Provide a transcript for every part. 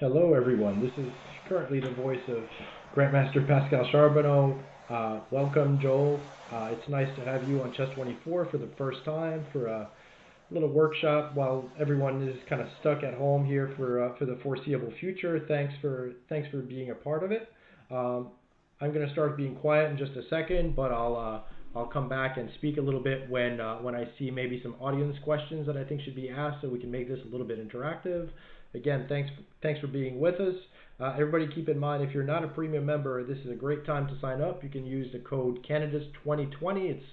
Hello, everyone. This is currently the voice of Grandmaster Pascal Charbonneau. Welcome, Joel. It's nice to have you on Chess 24 for the first time for a little workshop while everyone is kind of stuck at home here for the foreseeable future. Thanks for being a part of it. Um, I'm going to start being quiet in just a second, but I'll come back and speak a little bit when I see maybe some audience questions that I think should be asked, so we can make this a little bit interactive. Again, thanks for being with us. Everybody, keep in mind if you're not a premium member, this is a great time to sign up. You can use the code Canada's2020. It's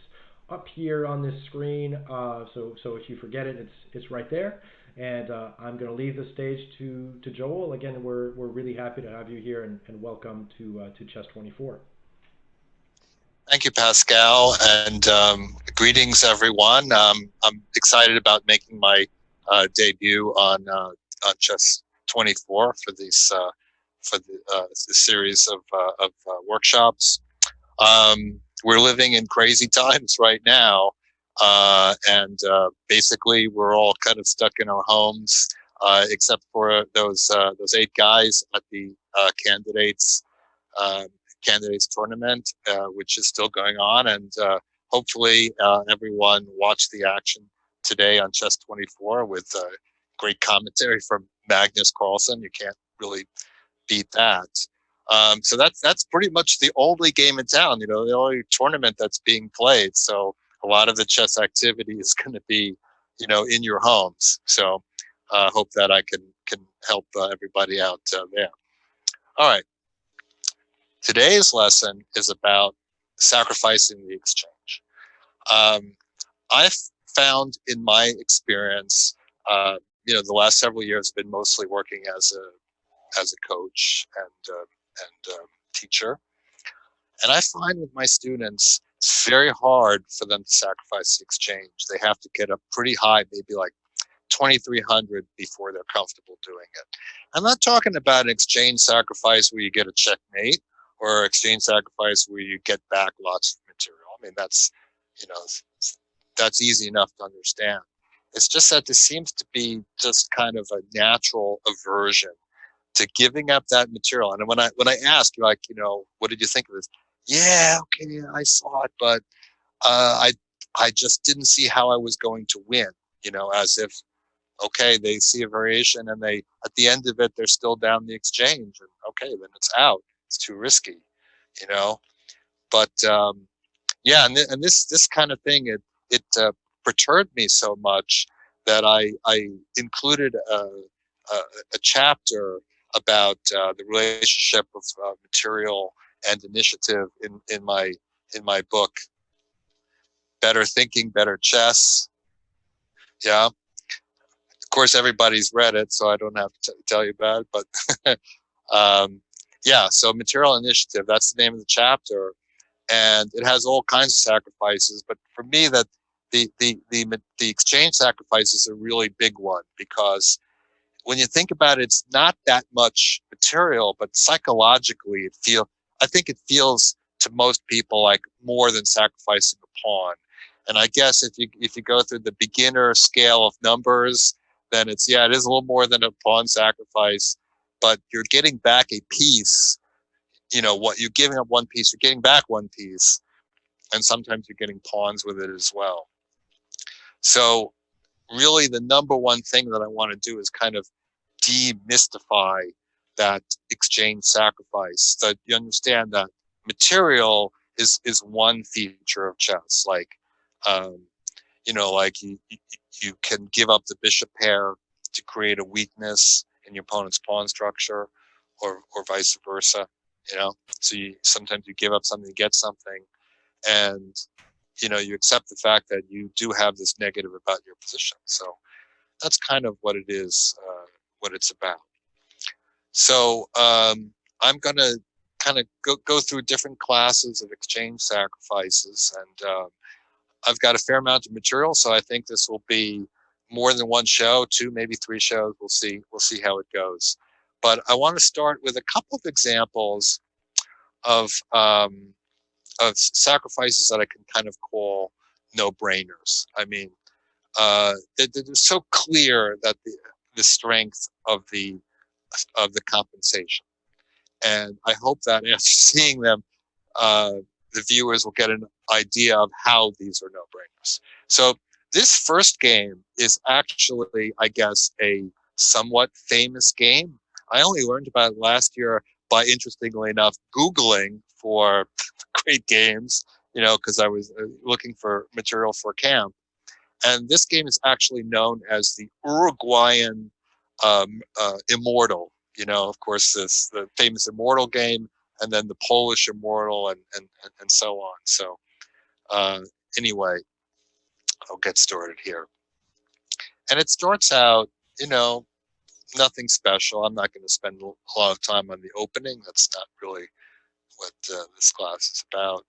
up here on this screen. So if you forget it, it's right there. And I'm going to leave the stage to Joel. Again, we're really happy to have you here, and welcome to Chess 24. Thank you, Pascal, and greetings, everyone. I'm excited about making my debut on Chess 24 for the series of workshops. We're living in crazy times right now, and basically we're all kind of stuck in our homes, except for those 8 guys at the uh, candidates tournament, which is still going on, and hopefully everyone watched the action today on Chess 24 with great commentary from Magnus Carlsen. You can't really beat that. So that's pretty much the only game in town, the only tournament that's being played. So a lot of the chess activity is going to be, in your homes. So hope that I can help everybody out there. All right. Today's lesson is about sacrificing the exchange. Um, I've found in my experience, the last several years have been mostly working as a coach and teacher. And I find with my students, it's very hard for them to sacrifice the exchange. They have to get up pretty high, maybe like 2,300 before they're comfortable doing it. I'm not talking about an exchange sacrifice where you get a checkmate or exchange sacrifice where you get back lots of material. I mean, you know, that's easy enough to understand. It's just that there seems to be just kind of a natural aversion to giving up that material. And when I ask you, like, what did you think of this? Yeah, okay, I saw it, but I I just didn't see how I was going to win. As if, okay, they see a variation and they at the end of it they're still down the exchange, and okay, then it's out. It's too risky, you know. But yeah, and this kind of thing, it perturbed me so much that I included a chapter about the relationship of material and initiative in my book, Better Thinking, Better Chess. Yeah, of course everybody's read it, so I don't have to tell you about it. But um, yeah, so material initiative, that's the name of the chapter, and it has all kinds of sacrifices. But for me, that the exchange sacrifice is a really big one, because when you think about it, it's not that much material, but psychologically, I think it feels to most people like more than sacrificing a pawn. And I guess if you go through the beginner scale of numbers, then it is a little more than a pawn sacrifice, but you're getting back a piece. What you're giving up one piece, you're getting back one piece, and sometimes you're getting pawns with it as well. So really the number one thing that I want to do is kind of demystify that exchange sacrifice, that you understand that material is one feature of chess. Like, um, like you can give up the bishop pair to create a weakness in your opponent's pawn structure, or vice versa. So sometimes you give up something to get something, and you accept the fact that you do have this negative about your position. So that's kind of what it is, what it's about. So I'm going to kind of go through different classes of exchange sacrifices, and I've got a fair amount of material, so I think this will be more than one show, 2, maybe 3 shows. We'll see. We'll see how it goes. But I want to start with a couple of examples of sacrifices that I can kind of call no-brainers. I mean, they're so clear that the strength of the of the compensation. And I hope that after seeing them, the viewers will get an idea of how these are no-brainers. So this first game is actually, I guess, a somewhat famous game. I only learned about it last year by, interestingly enough, Googling for great games, because I was looking for material for camp. And this game is actually known as the Uruguayan Immortal. Of course, this the famous Immortal game, and then the Polish Immortal, and so on. So uh, anyway, I'll get started here. And it starts out, you know, nothing special. I'm not going to spend a lot of time on the opening. That's not really what this class is about.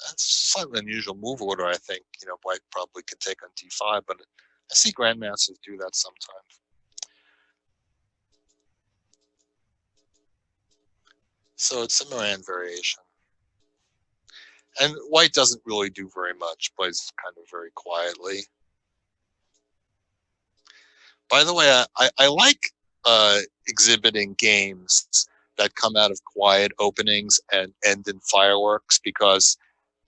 That's a slightly unusual move order, I think. White probably could take on d5, but I see grandmasters do that sometimes. So it's a Moran variation. And white doesn't really do very much, plays kind of very quietly. By the way, I like exhibiting games that come out of quiet openings and end in fireworks, because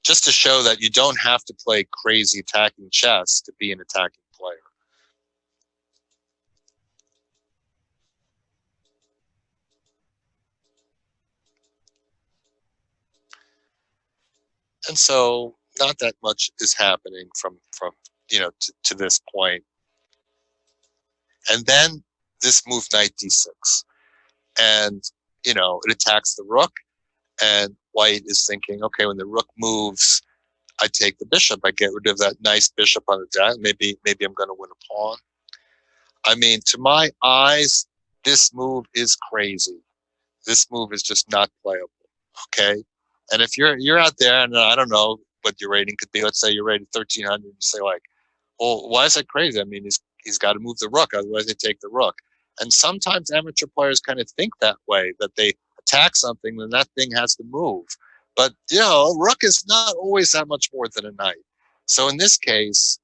just to show that you don't have to play crazy attacking chess to be an attacking player. And so not that much is happening from to this point. And then this move knight d6. And it attacks the rook, and white is thinking, okay, when the rook moves, I take the bishop. I get rid of that nice bishop on the deck. Maybe I'm going to win a pawn. I mean, to my eyes, this move is crazy. This move is just not playable. Okay, and if you're out there, and I don't know what your rating could be. Let's say you're rated 1300. You say like, well, why is that crazy? I mean, he's got to move the rook, otherwise they take the rook. And sometimes amateur players kind of think that way, that they attack something, then that thing has to move. But a rook is not always that much more than a knight. So in this case,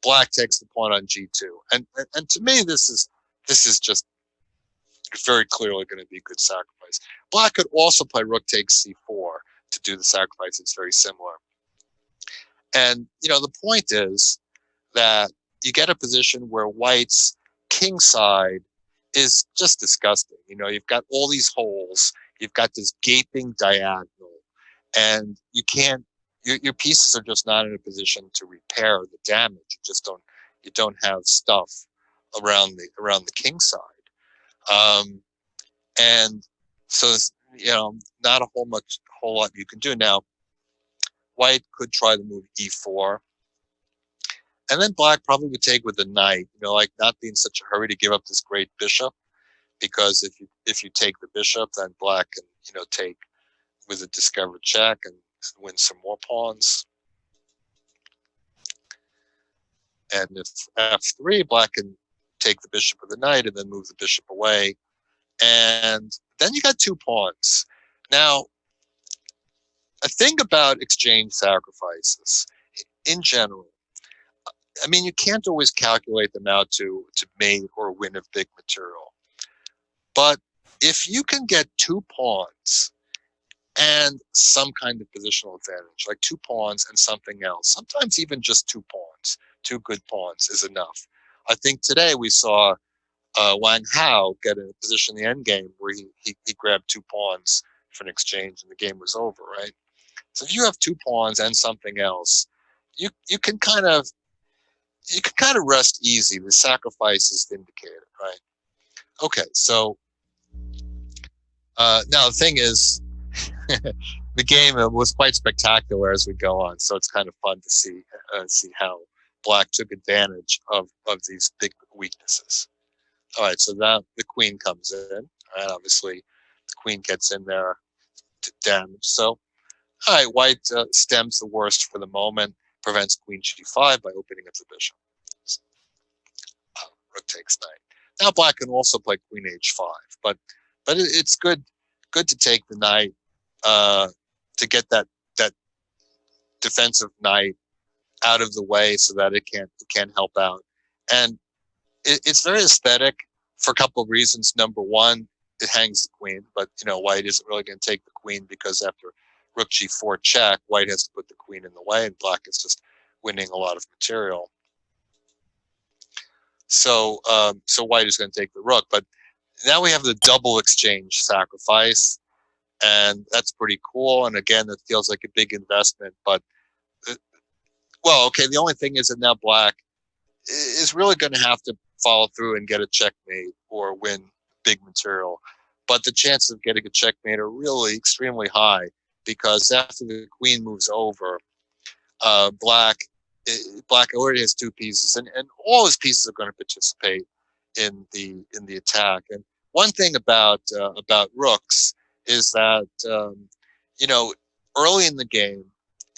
black takes the pawn on g2, and to me, this is just very clearly going to be a good sacrifice. Black could also play rook takes c4 to do the sacrifice. It's very similar. And the point is that you get a position where white's king side is just disgusting. You've got all these holes, you've got this gaping diagonal, and your pieces are just not in a position to repair the damage. You don't have stuff around the king side. And so not a whole lot you can do. Now, white could try the move e4. And then black probably would take with the knight, like not be in such a hurry to give up this great bishop, because if you take the bishop, then black can, take with a discovered check and win some more pawns. And if f3, black can take the bishop with the knight and then move the bishop away. And then you got two pawns. Now, a thing about exchange sacrifices in general, I mean, you can't always calculate them out to mate or win a big material. But if you can get two pawns and some kind of positional advantage, like two pawns and something else, sometimes even just two pawns, two good pawns is enough. I think today we saw Wang Hao get in a position in the endgame where he grabbed two pawns for an exchange and the game was over, right? So if you have two pawns and something else, you can kind of rest easy. The sacrifice is vindicated, right? Okay, so now the thing is, the game was quite spectacular as we go on. So it's kind of fun to see how black took advantage of these big weaknesses. All right, so now the queen comes in. All right, obviously the queen gets in there to damage. So, all right, white stems the worst for the moment, prevents queen g5 by opening up the bishop. Rook takes knight. Now black can also play queen h5, but it's good to take the knight to get that defensive knight out of the way so that it can help out. And it's very aesthetic for a couple of reasons. Number one, it hangs the queen, but white isn't really going to take the queen because after rook g4 check, white has to put the queen in the way, and black is just winning a lot of material. So so white is going to take the rook, but now we have the double exchange sacrifice, and that's pretty cool. And again, it feels like a big investment, but well, okay. The only thing is that now black is really going to have to follow through and get a checkmate or win big material. But the chances of getting a checkmate are really extremely high because after the queen moves over, black already has two pieces, and all his pieces are going to participate in the attack. And one thing about rooks is that early in the game,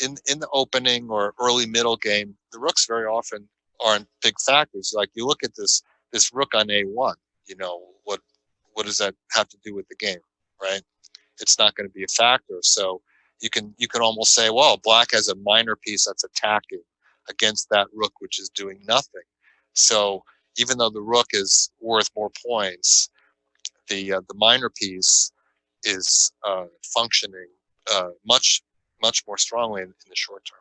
in the opening or early middle game, the rooks very often aren't big factors. Like you look at this rook on a1, what does that have to do with the game, right? It's not going to be a factor. So you can almost say, well, black has a minor piece that's attacking against that rook, which is doing nothing. So even though the rook is worth more points, the minor piece is functioning much more strongly in the short term.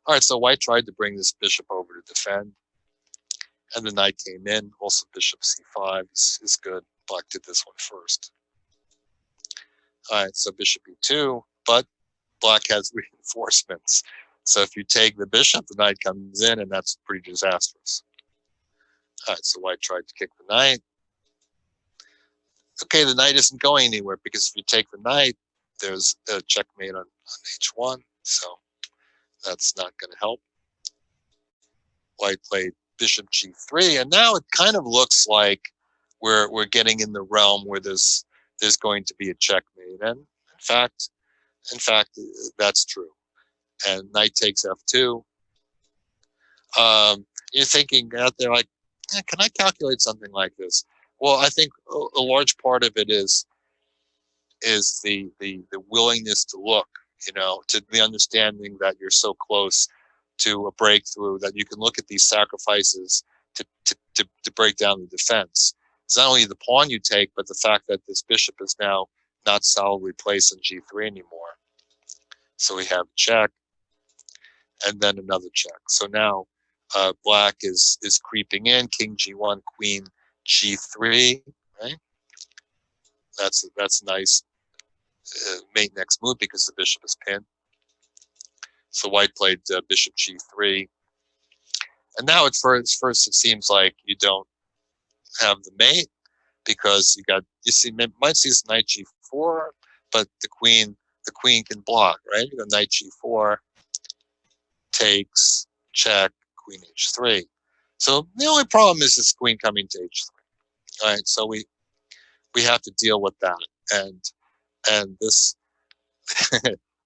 All right, so white tried to bring this bishop over to defend, and the knight came in. Also, bishop c5 is good. Black did this one first. All right, so bishop e2, but black has reinforcements. So if you take the bishop, the knight comes in, and that's pretty disastrous. All right, so white tried to kick the knight. Okay, the knight isn't going anywhere because if you take the knight, there's a checkmate on h1, so that's not going to help. White played bishop g3, and now it kind of looks like we're getting in the realm where there's going to be a checkmate, and in fact, that's true. And knight takes f2. You're thinking out there like, can I calculate something like this? Well, I think a large part of it is the willingness to look, to the understanding that you're so close to a breakthrough that you can look at these sacrifices to break down the defense. It's not only the pawn you take, but the fact that this bishop is now not solidly placed on g3 anymore. So we have a check, and then another check. So now black is creeping in, king g1, queen g3, right? That's nice mate next move because the bishop is pinned. So white played bishop g3. And now at first it seems like you don't have the mate because you might see this knight g4, but the queen can block, right? You go knight g4, takes, check, queen h3. So the only problem is this queen coming to h3. All right, so we have to deal with that. And this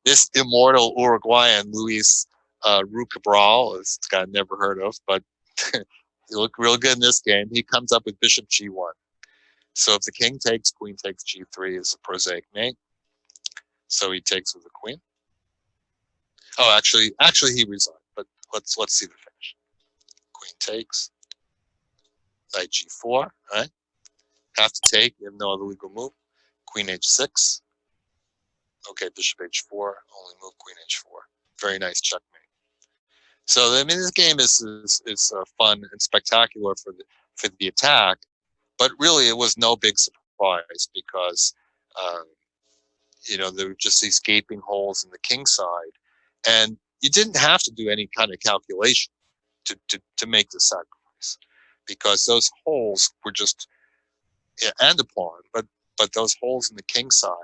this immortal Uruguayan Luis Rucabral, this guy I never heard of, but he looked real good in this game. He comes up with bishop g1. So if the king takes, queen takes g3 is a prosaic mate. So he takes with the queen. Oh, actually he resigned. But let's see the finish. Queen takes, knight g4. Right? Have to take. You have no other legal move. Queen h6. Okay, bishop h4. Only move queen h4. Very nice checkmate. So I mean, this game is fun and spectacular for the attack, but really it was no big surprise because there were just these gaping holes in the king side, and you didn't have to do any kind of calculation to make the sacrifice because those holes were just and a pawn, but those holes in the king side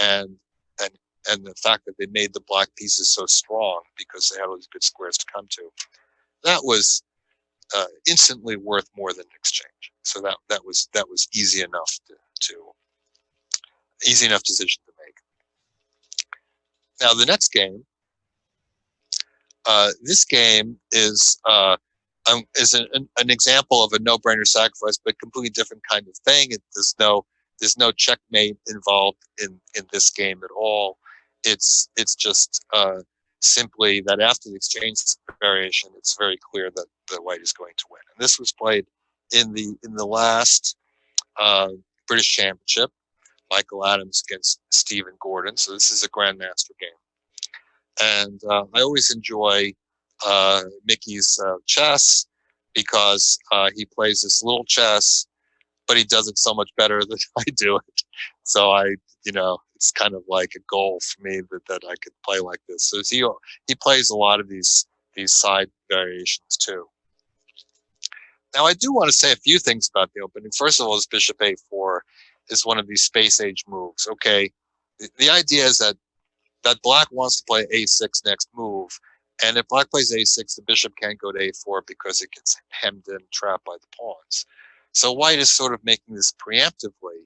and the fact that they made the black pieces so strong because they had all these good squares to come to, that was instantly worth more than an exchange. So that was easy enough easy enough decision to make. Now the next game, this game is an example of a no-brainer sacrifice, but completely different kind of thing. There's no checkmate involved in this game at all. It's just simply that after the exchange variation, it's very clear that the white is going to win. And this was played in the last British Championship, Michael Adams against Stephen Gordon. So this is a Grandmaster game. And I always enjoy Mickey's chess because he plays this little chess, but he does it so much better than I do it. So it's kind of like a goal for me that I could play like this. So he plays a lot of these side variations too. Now I do want to say a few things about the opening. First of all, this Bishop A4 is one of these space age moves. Okay, the idea is that Black wants to play A6 next move, and if Black plays A6, the Bishop can't go to A4 because it gets hemmed in, trapped by the pawns. So White is sort of making this preemptively,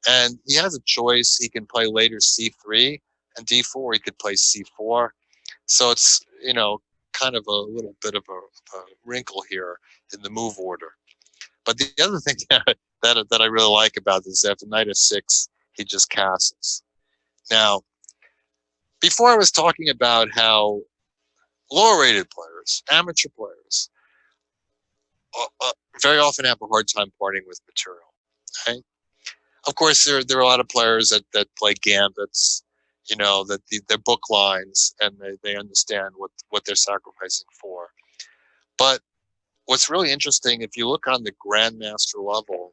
and he has a choice. He can play later C3 and D4. He could play C4. So it's kind of a little bit of a wrinkle here in the move order. But the other thing that I really like about this is after knight f6, he just castles. Now, before I was talking about how lower rated players, amateur players, very often have a hard time parting with material. Okay? Of course, there are a lot of players that play gambits, that they're book lines, and they understand what they're sacrificing for. But what's really interesting, if you look on the grandmaster level,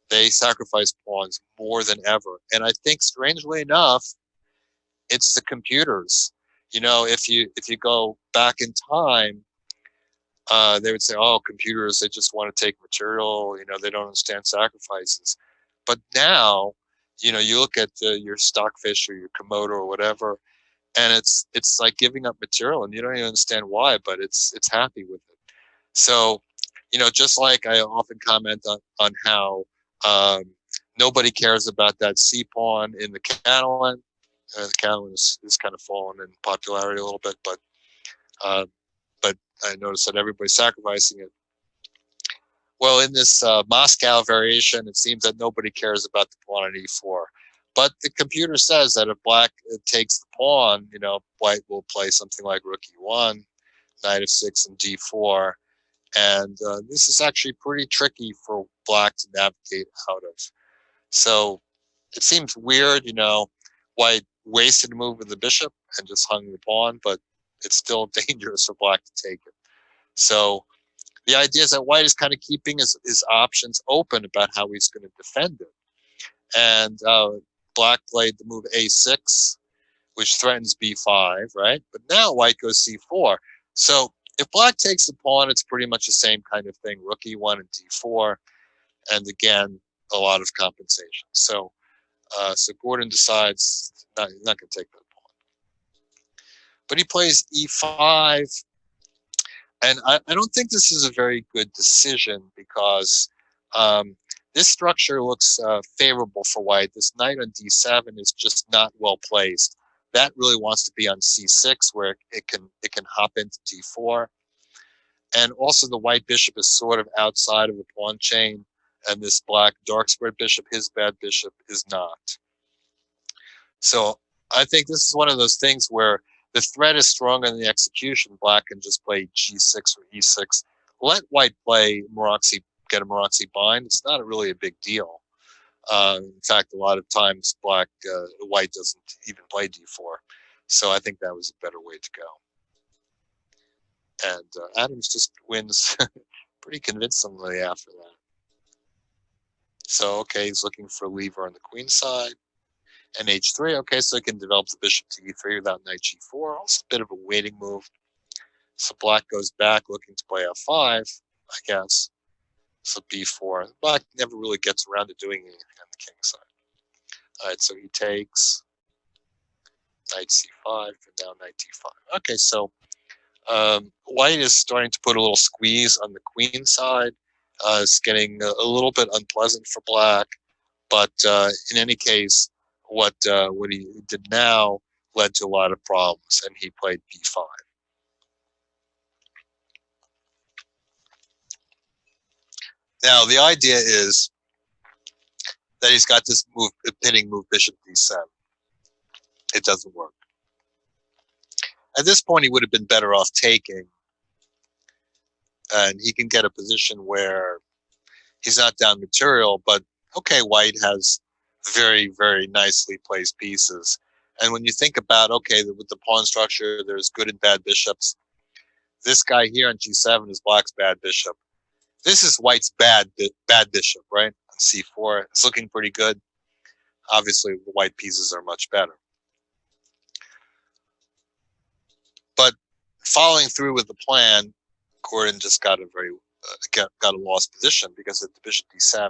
they sacrifice pawns more than ever. And I think, strangely enough, it's the computers. If you go back in time, they would say, "Oh, computers, they just want to take material. They don't understand sacrifices." But now, you look at your Stockfish or your Komodo or whatever, and it's like giving up material, and you don't even understand why, but it's happy with it. So, just like I often comment on how nobody cares about that C pawn in the Catalan. The Catalan is kind of fallen in popularity a little bit, but I noticed that everybody's sacrificing it. Well, in this Moscow variation, it seems that nobody cares about the pawn on e4. But the computer says that if Black takes the pawn, White will play something like rook e1, knight f6, and d4. And this is actually pretty tricky for Black to navigate out of. So it seems weird, White wasted a move with the bishop and just hung the pawn, but it's still dangerous for Black to take it. So the idea is that White is kind of keeping his options open about how he's going to defend it. And Black played the move a6, which threatens b5, right? But now White goes c4. So if Black takes the pawn, it's pretty much the same kind of thing, rook e1 and d4. And again, a lot of compensation. So Gordon decides he's not going to take that pawn. But he plays e5. And I don't think this is a very good decision because this structure looks favorable for White. This knight on d7 is just not well placed. That really wants to be on c6, where it can hop into d4. And also the White bishop is sort of outside of the pawn chain, and this Black dark squared bishop, his bad bishop, is not. So I think this is one of those things where the threat is stronger than the execution. Black can just play g6 or e6. Let White play Maroczy, get a Maroczy bind. It's not really a big deal. In fact, a lot of times White doesn't even play d4. So I think that was a better way to go. And Adams just wins pretty convincingly after that. So, okay, he's looking for a lever on the queen side. And h3, okay, so he can develop the bishop to e3 without knight g4. Also a bit of a waiting move. So Black goes back looking to play f5, I guess. So b4. Black never really gets around to doing anything on the king side. All right, so he takes knight c5, and now knight d5. Okay, so White is starting to put a little squeeze on the queen side. It's getting a little bit unpleasant for Black. But in any case, what he did now led to a lot of problems, and he played b5. Now, the idea is that he's got this move, pinning move bishop d7. It doesn't work. At this point, he would have been better off taking, and he can get a position where he's not down material, but okay, white has very, very nicely placed pieces. And when you think about, okay, with the pawn structure, there's good and bad bishops. This guy here on g7 is black's bad bishop. This is white's bad bishop, right? On c4, it's looking pretty good. Obviously, the white pieces are much better. But following through with the plan, Gordon just got a got a lost position because at the bishop d7,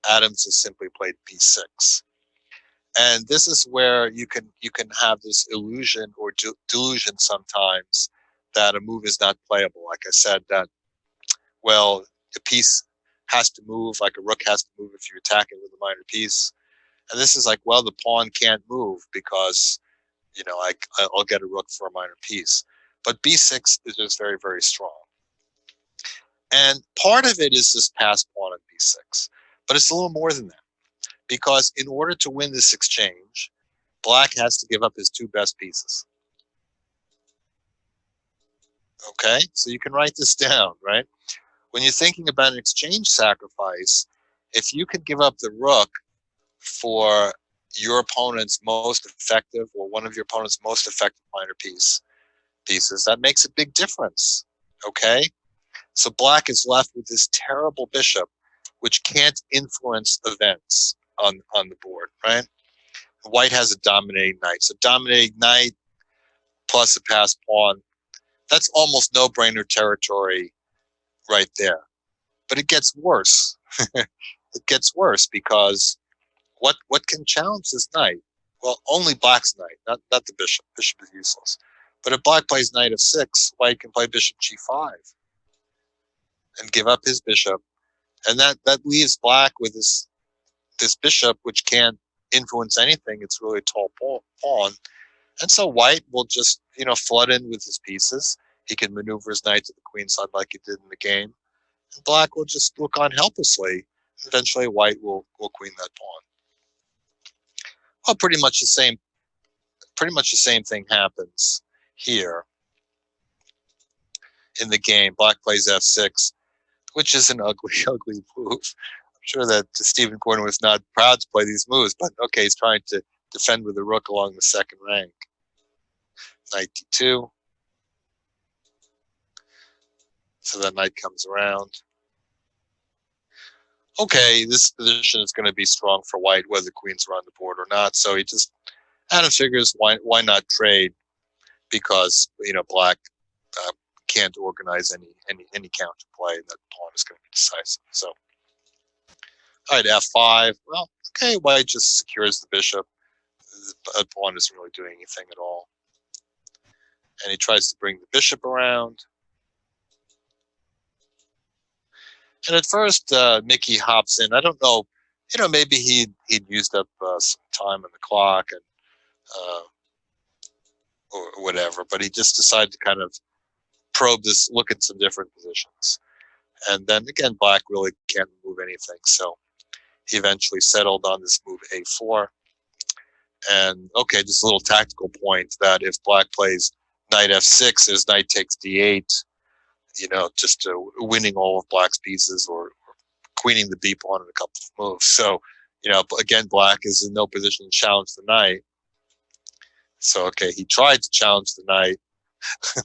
Adams has simply played b6. And this is where you can have this illusion or delusion sometimes that a move is not playable. Like I said, that, well, the piece has to move, like a rook has to move if you attack it with a minor piece. And this is like, well, the pawn can't move because, I'll get a rook for a minor piece. But b6 is just very, very strong. And part of it is this passed pawn on b6. But it's a little more than that. Because in order to win this exchange, black has to give up his two best pieces. Okay, so you can write this down, right? When you're thinking about an exchange sacrifice, if you can give up the rook for your opponent's most effective or one of your opponent's most effective minor pieces, that makes a big difference. Okay, so black is left with this terrible bishop, which can't influence events on the board, right? White has a dominating knight. So dominating knight plus a passed pawn, that's almost no-brainer territory right there. But it gets worse. It gets worse because what can challenge this knight? Well, only black's knight, not the bishop. Bishop is useless. But if black plays knight f6, white can play bishop g5 and give up his bishop. And that leaves black with this bishop, which can't influence anything. It's really a tall pawn. And so white will just, flood in with his pieces. He can maneuver his knight to the queen side like he did in the game. And black will just look on helplessly. Eventually white will queen that pawn. Well, pretty much the same thing happens here in the game. Black plays f6, which is an ugly, ugly move. I'm sure that Stephen Gordon was not proud to play these moves, but okay, he's trying to defend with a rook along the second rank. Knight d2. So that knight comes around. Okay, this position is going to be strong for white, whether queens are on the board or not. So he just, Adam figures, why not trade? Because black can't organize any counterplay. That pawn is going to be decisive. So, all right, f5. Well, okay, white just secures the bishop. The pawn isn't really doing anything at all. And he tries to bring the bishop around. And at first, Mickey hops in. I don't know, maybe he'd used up some time on the clock and or whatever, but he just decided to kind of probe this, look at some different positions. And then again, black really can't move anything. So he eventually settled on this move a4. And okay, just a little tactical point that if black plays knight f6, his knight takes d8, just winning all of black's pieces or queening the b pawn in a couple of moves. So, again, black is in no position to challenge the knight. So, okay, he tried to challenge the knight,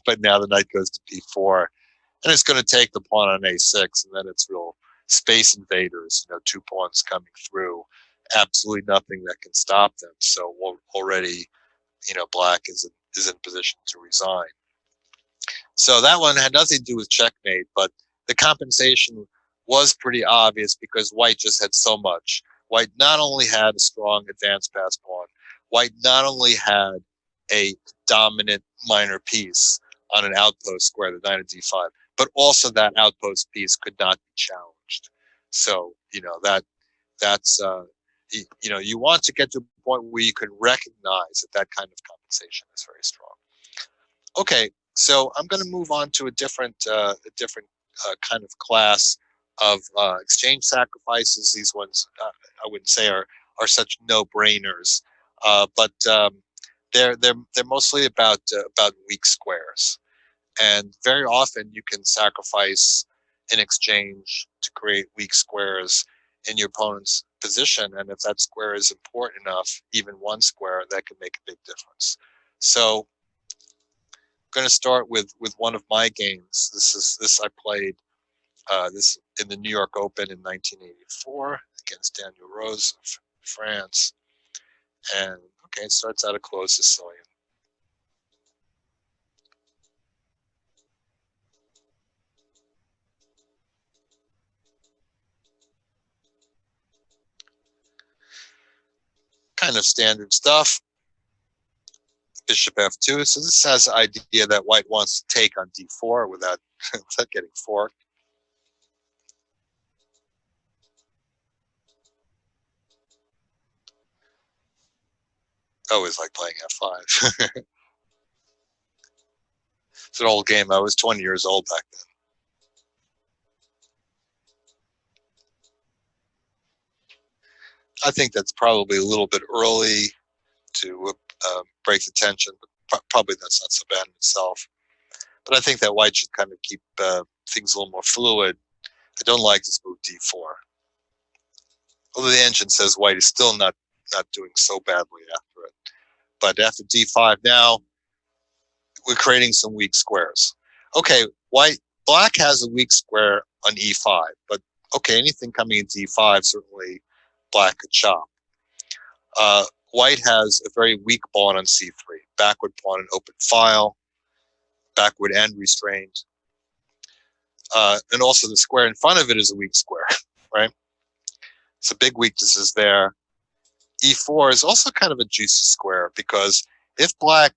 but now the knight goes to b4. And it's going to take the pawn on a6, and then it's real space invaders, two pawns coming through. Absolutely nothing that can stop them. So already, black is in position to resign. So that one had nothing to do with checkmate, but the compensation was pretty obvious because white just had so much. White not only had a strong advanced pass pawn, white not only had a dominant minor piece on an outpost square, the knight of d5, but also that outpost piece could not be challenged. So, that's, you want to get to a point where you can recognize that kind of compensation is very strong. Okay, so I'm going to move on to a different kind of class of exchange sacrifices. These ones I wouldn't say are such no-brainers, but they're mostly about weak squares, and very often you can sacrifice in exchange to create weak squares in your opponent's position. And if that square is important enough, even one square, that can make a big difference. So I'm going to start with one of my games. This I played this in the New York Open in 1984 against Daniel Rose of France. And okay, it starts out a closed Sicilian. Kind of standard stuff. Bishop f2. So this has the idea that white wants to take on d4 without, without getting forked. I always like playing f5. It's an old game. I was 20 years old back then. I think that's probably a little bit early to break the tension, but probably that's not so bad in itself. But I think that white should kind of keep things a little more fluid. I don't like this move d4. Although the engine says white is still not doing so badly after it. But after d5 now, we're creating some weak squares. Okay, black has a weak square on e5, but okay, anything coming in d5, certainly black could chop. White has a very weak pawn on c3, backward pawn and open file, backward and restrained. And also the square in front of it is a weak square, right? So big weaknesses there. e4 is also kind of a juicy square because if black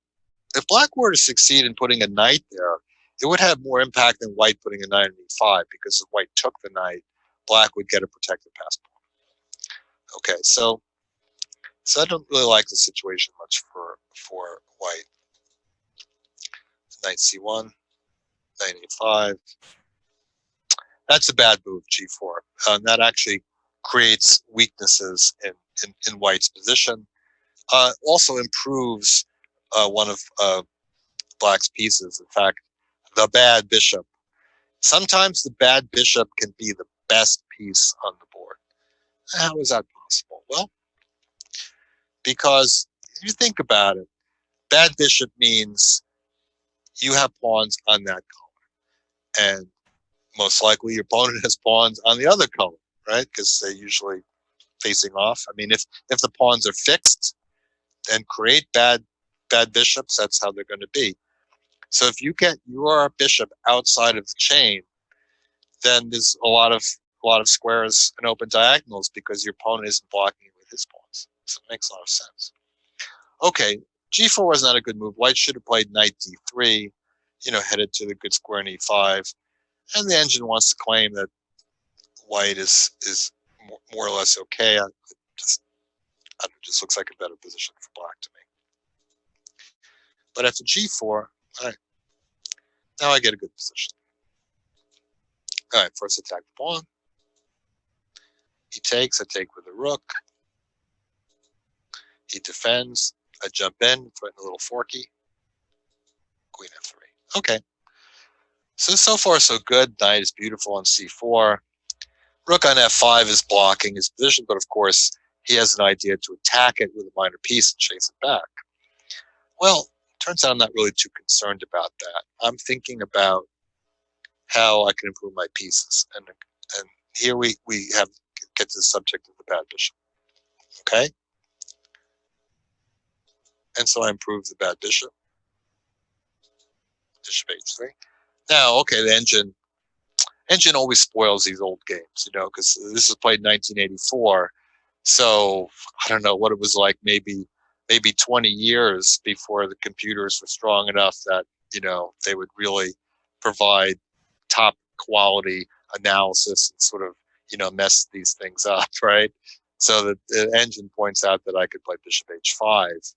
were to succeed in putting a knight there, it would have more impact than white putting a knight on e5, because if white took the knight, black would get a protected pass pawn. Okay, so I don't really like the situation much for white. Knight c1, knight e5. That's a bad move, g4. That actually creates weaknesses in white's position. Also improves one of black's pieces. In fact, the bad bishop. Sometimes the bad bishop can be the best piece on the board. How is that possible? Well, because if you think about it, bad bishop means you have pawns on that color, and most likely your opponent has pawns on the other color, right? Because they're usually facing off. I mean, if the pawns are fixed and create bad bishops, that's how they're going to be. So if you get your bishop outside of the chain, then there's a lot of squares and open diagonals because your opponent isn't blocking it with his pawns. So it makes a lot of sense. Okay, g4 was not a good move. White should have played knight d3, headed to the good square in e5. And the engine wants to claim that white is more or less okay. It just looks like a better position for black to me. But after g4, all right, now I get a good position. All right, first attack the pawn. He takes, I take with the rook. He defends, I jump in, threaten a little forky. Queen f3. Okay. So far so good. Knight is beautiful on c4. Rook on f5 is blocking his position, but of course he has an idea to attack it with a minor piece and chase it back. Well, turns out I'm not really too concerned about that. I'm thinking about how I can improve my pieces. And here we get to the subject of the bad bishop. Okay? And so I improve the bad bishop. Bishop h3. Now, okay, the engine always spoils these old games, because this was played in 1984. So I don't know what it was like maybe 20 years before the computers were strong enough that, they would really provide top quality analysis and sort of, mess these things up, right? So the engine points out that I could play bishop h5,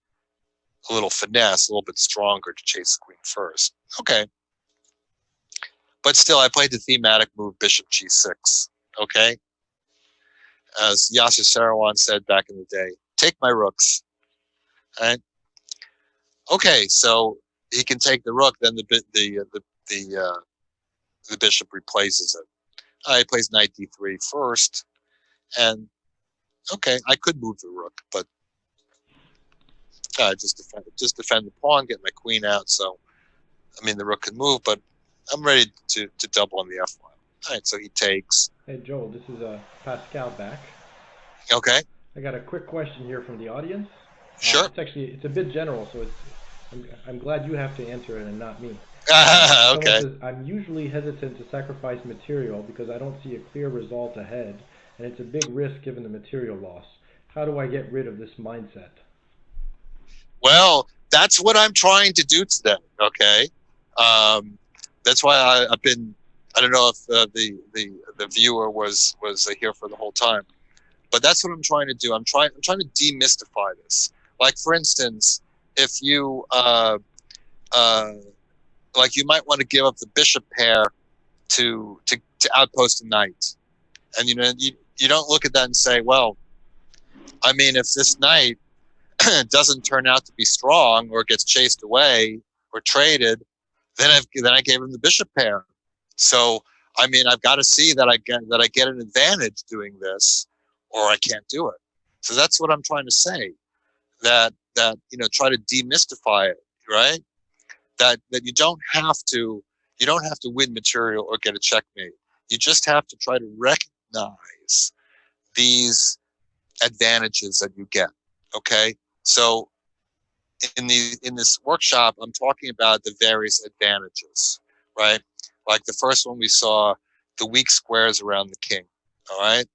a little finesse, a little bit stronger to chase the queen first. Okay. But still, I played the thematic move bishop g6, okay? As Yasser Seirawan said back in the day, take my rooks, right? Okay, so he can take the rook, then the bishop replaces it. He plays knight d3 first, and okay, I could move the rook, but just defend the pawn, get my queen out. So I mean, the rook can move, but I'm ready to double on the f file. All right, so he takes. Hey Joel, this is Pascal back. Okay, I got a quick question here from the audience. sure. It's a bit general, so I'm glad you have to answer it and not me. Someone Okay. says, I'm usually hesitant to sacrifice material because I don't see a clear result ahead, and it's a big risk given the material loss. How do I get rid of this mindset? Well, that's what I'm trying to do today. Okay, that's why I've been. I don't know if the viewer was here for the whole time, but that's what I'm trying to do. I'm trying to demystify this. Like for instance, if you uh, like you might want to give up the bishop pair to outpost a knight, and you don't look at that and say, well, I mean, if this knight doesn't turn out to be strong or gets chased away or traded, then I gave him the bishop pair. So I mean, I've got to see that I get an advantage doing this, or I can't do it. So that's what I'm trying to say. That try to demystify it, right? That you don't have to win material or get a checkmate. You just have to try to recognize these advantages that you get. Okay, so in this workshop, I'm talking about the various advantages, right? Like the first one we saw, the weak squares around the king. All right,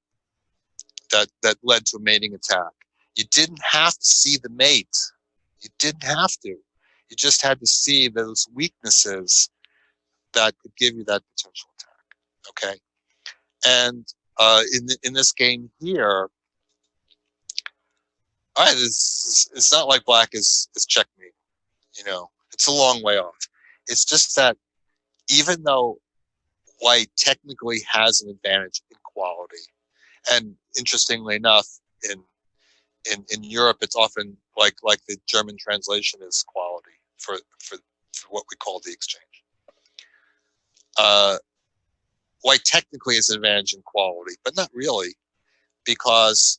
that led to a mating attack. You didn't have to see the mate. You didn't have to. You just had to see those weaknesses that could give you that potential attack. Okay, and in this game here, all right, it's not like black is checkmate. It's a long way off. It's just that even though white technically has an advantage in quality, and interestingly enough, in Europe, it's often like the German translation is quality for what we call the exchange. Uh, white technically has an advantage in quality, but not really, because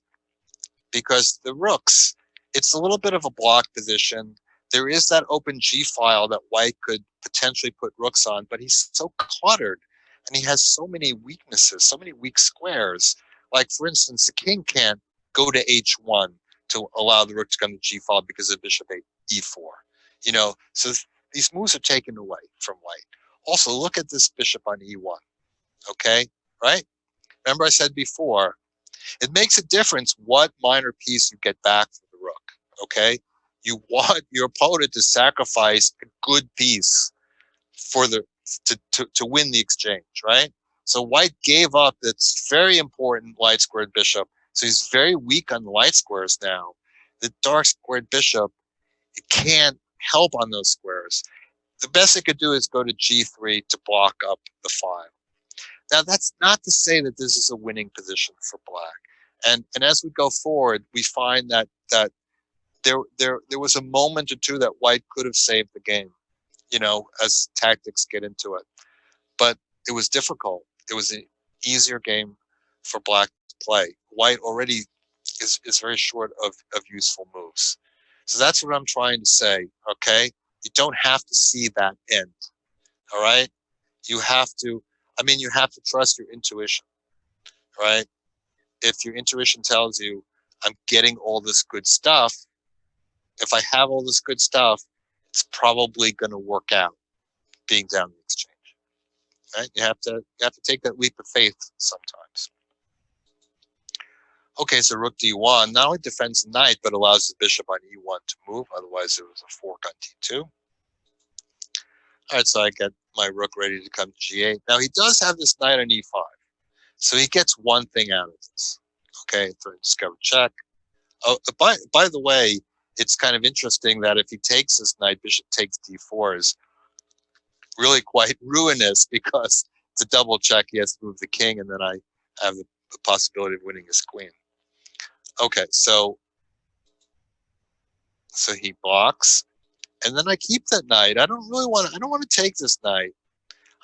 the rooks, it's a little bit of a block position. There is that open G file that white could potentially put rooks on, but he's so cluttered and he has so many weaknesses, so many weak squares. Like, for instance, the king can't go to H1 to allow the rook to come to G file because of bishop E4. So these moves are taken away from white. Also, look at this bishop on E1. Okay, right? Remember I said before, it makes a difference what minor piece you get back for the rook. Okay, you want your opponent to sacrifice a good piece for to win the exchange, right? So white gave up that's very important light squared bishop. So he's very weak on the light squares now. The dark squared bishop, it can't help on those squares. The best it could do is go to G3 to block up the file. Now, that's not to say that this is a winning position for black. And as we go forward, we find that there was a moment or two that white could have saved the game, as tactics get into it. But it was difficult. It was an easier game for black to play. White already is very short of useful moves. So that's what I'm trying to say, okay? You don't have to see that end, all right? You have to, you have to trust your intuition, right? If your intuition tells you, I'm getting all this good stuff, if I have all this good stuff, it's probably going to work out being down the exchange. Right? You have to take that leap of faith sometimes. Okay, so rook d1 not only defends the knight, but allows the bishop on e1 to move. Otherwise, it was a fork on d2. All right, so I get my rook ready to come to g8. Now, he does have this knight on e5. So he gets one thing out of this. Okay, so discover check. Oh, by the way, it's kind of interesting that if he takes this knight, bishop takes d4 is really quite ruinous because it's a double check. He has to move the king, and then I have the possibility of winning his queen. Okay, so he blocks, and then I keep that knight. I don't want to take this knight.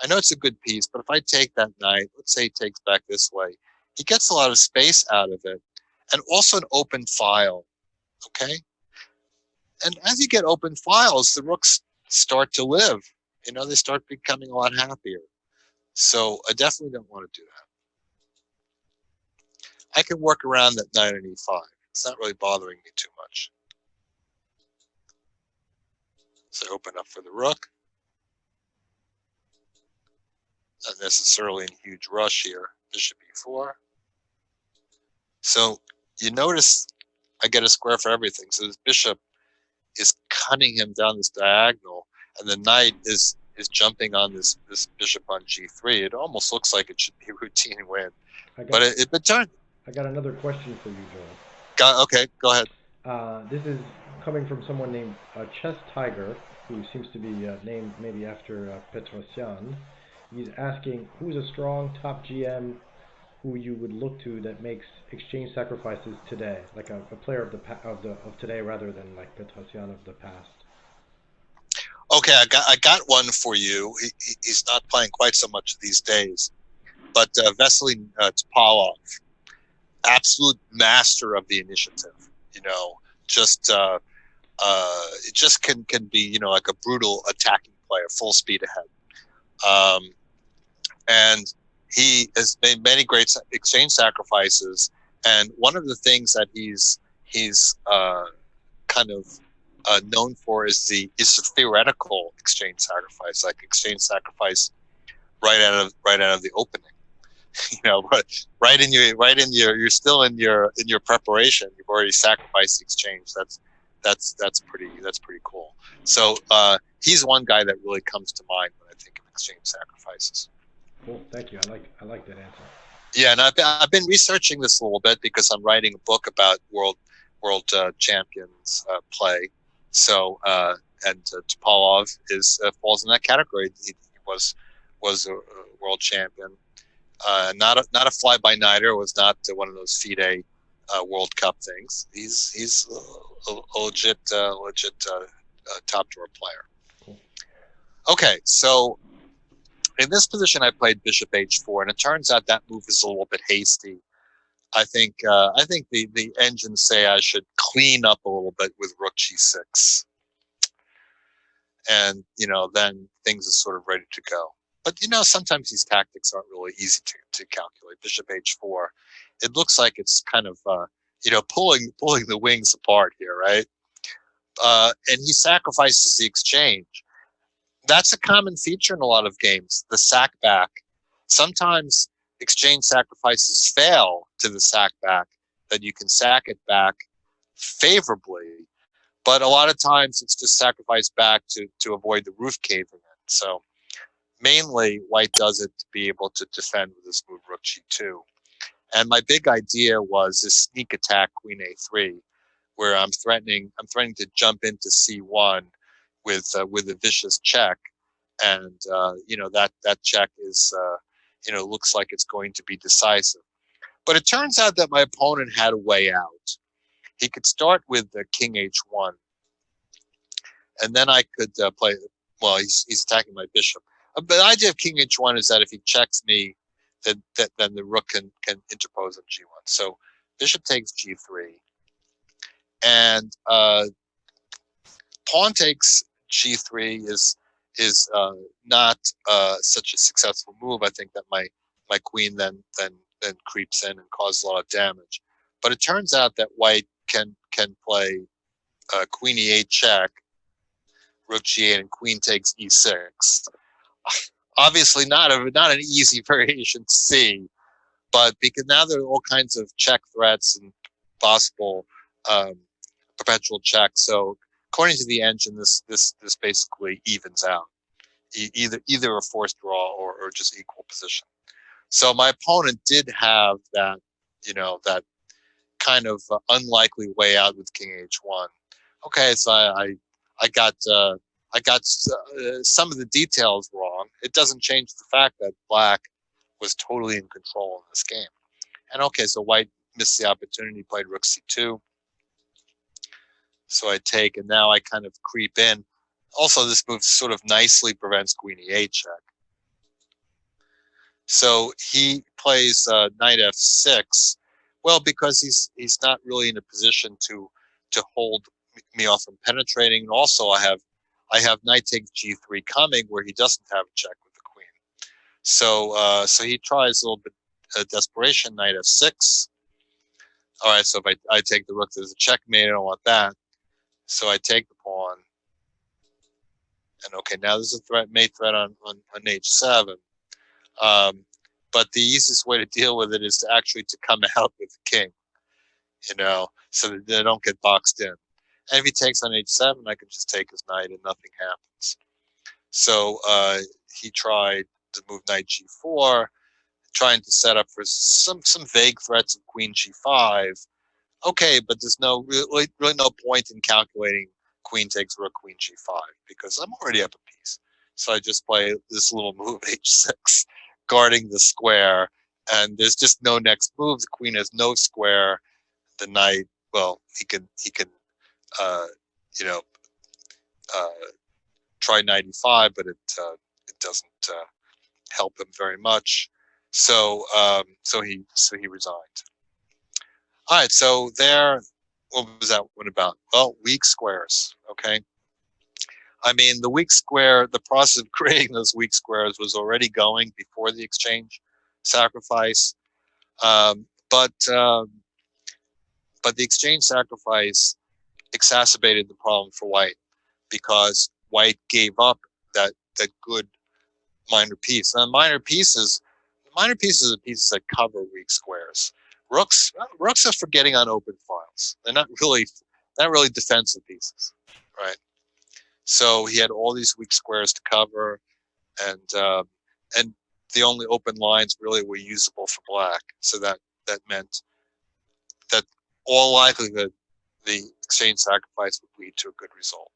I know it's a good piece, but if I take that knight, let's say he takes back this way, he gets a lot of space out of it, and also an open file. Okay, and as you get open files, the rooks start to live. They start becoming a lot happier. So I definitely don't want to do that. I can work around that knight on e5. It's not really bothering me too much. So I open up for the rook. Not necessarily in huge rush here. Bishop e4. So you notice I get a square for everything. So this bishop is cutting him down this diagonal, and the knight is jumping on this bishop on g3. It almost looks like it should be a routine win, but it turned. I got another question for you, Okay, go ahead. Joel. This is coming from someone named Chess Tiger, who seems to be named maybe after Petrosyan. He's asking who's a strong top GM who you would look to that makes exchange sacrifices today, like a player of today rather than like Petrosyan of the past. Okay, I got one for you. He's not playing quite so much these days, but Vasily Topalov, absolute master of the initiative. Just it just can be like a brutal attacking player, full speed ahead. And he has made many great exchange sacrifices. And one of the things that he's kind of known for is a theoretical exchange sacrifice, like exchange sacrifice right out of the opening. But you're still in your preparation. You've already sacrificed the exchange. That's pretty cool. So he's one guy that really comes to mind when I think of exchange sacrifices. Cool, thank you. I like that answer. Yeah, and I've been researching this a little bit because I'm writing a book about world champions play. So and Topalov falls in that category. He was a world champion. Not a fly by nighter. Was not one of those FIDE World Cup things. He's a legit top drawer player. Cool. Okay, so in this position, I played bishop h4, and it turns out that move is a little bit hasty. I think the engines say I should clean up a little bit with rook g6, and then things are sort of ready to go. But sometimes these tactics aren't really easy to calculate. Bishop h4, it looks like it's kind of pulling the wings apart here, right? And he sacrifices the exchange. That's a common feature in a lot of games, the sack back. Sometimes exchange sacrifices fail to the sack back, that you can sack it back favorably, but a lot of times it's just sacrificed back to avoid the roof caving in. So mainly white does it to be able to defend with this move rook g2. And my big idea was this sneak attack queen a3, where I'm threatening to jump into c1 with a vicious check, and that check is looks like it's going to be decisive. But it turns out that my opponent had a way out. He could start with the king h1, and then I could play. Well, he's attacking my bishop. But the idea of king h1 is that if he checks me, then the rook can interpose on g1. So bishop takes g3, and pawn takes g3 is not such a successful move. I think that my queen then creeps in and causes a lot of damage. But it turns out that white can play queen e8 check, rook g8, and queen takes e6. Obviously, not an easy variation to see, but because now there are all kinds of check threats and possible perpetual checks. So according to the engine, this basically evens out, either a forced draw or just equal position. So my opponent did have that, that kind of unlikely way out with king h1. Okay, so I got some of the details wrong. It doesn't change the fact that black was totally in control in this game. And okay, so white missed the opportunity, played rook c2. So I take, and now I kind of creep in. Also, this move sort of nicely prevents queen e8 check. So he plays knight f6. Well, because he's not really in a position to hold me off from penetrating. And also, I have knight takes g3 coming, where he doesn't have a check with the queen. So he tries a little bit desperation, knight f6. All right, so if I take the rook, there's a checkmate. I don't want that. So I take the pawn. And okay, now there's a threat, mate threat on h7. Um, but the easiest way to deal with it is to actually to come out with the king, so that they don't get boxed in. And if he takes on h7, I can just take his knight and nothing happens. So he tried to move knight g4, trying to set up for some vague threats of queen g5. Okay, but there's really no point in calculating queen takes rook, queen g5, because I'm already up a piece. So I just play this little move h6, guarding the square, and there's just no next move. The queen has no square. The knight, well, he can uh, you know uh, try knight e5, but it doesn't help him very much. So he resigned. All right, so there. What was that one about? Well, weak squares. Okay, I mean the weak square. The process of creating those weak squares was already going before the exchange sacrifice, um, but um, but the exchange sacrifice exacerbated the problem for white, because white gave up that good minor piece. Now, minor pieces are pieces that cover weak squares. Rooks are for getting on open files. They're not really defensive pieces, right? So he had all these weak squares to cover, and the only open lines really were usable for black. So that meant that all likelihood the exchange sacrifice would lead to a good result.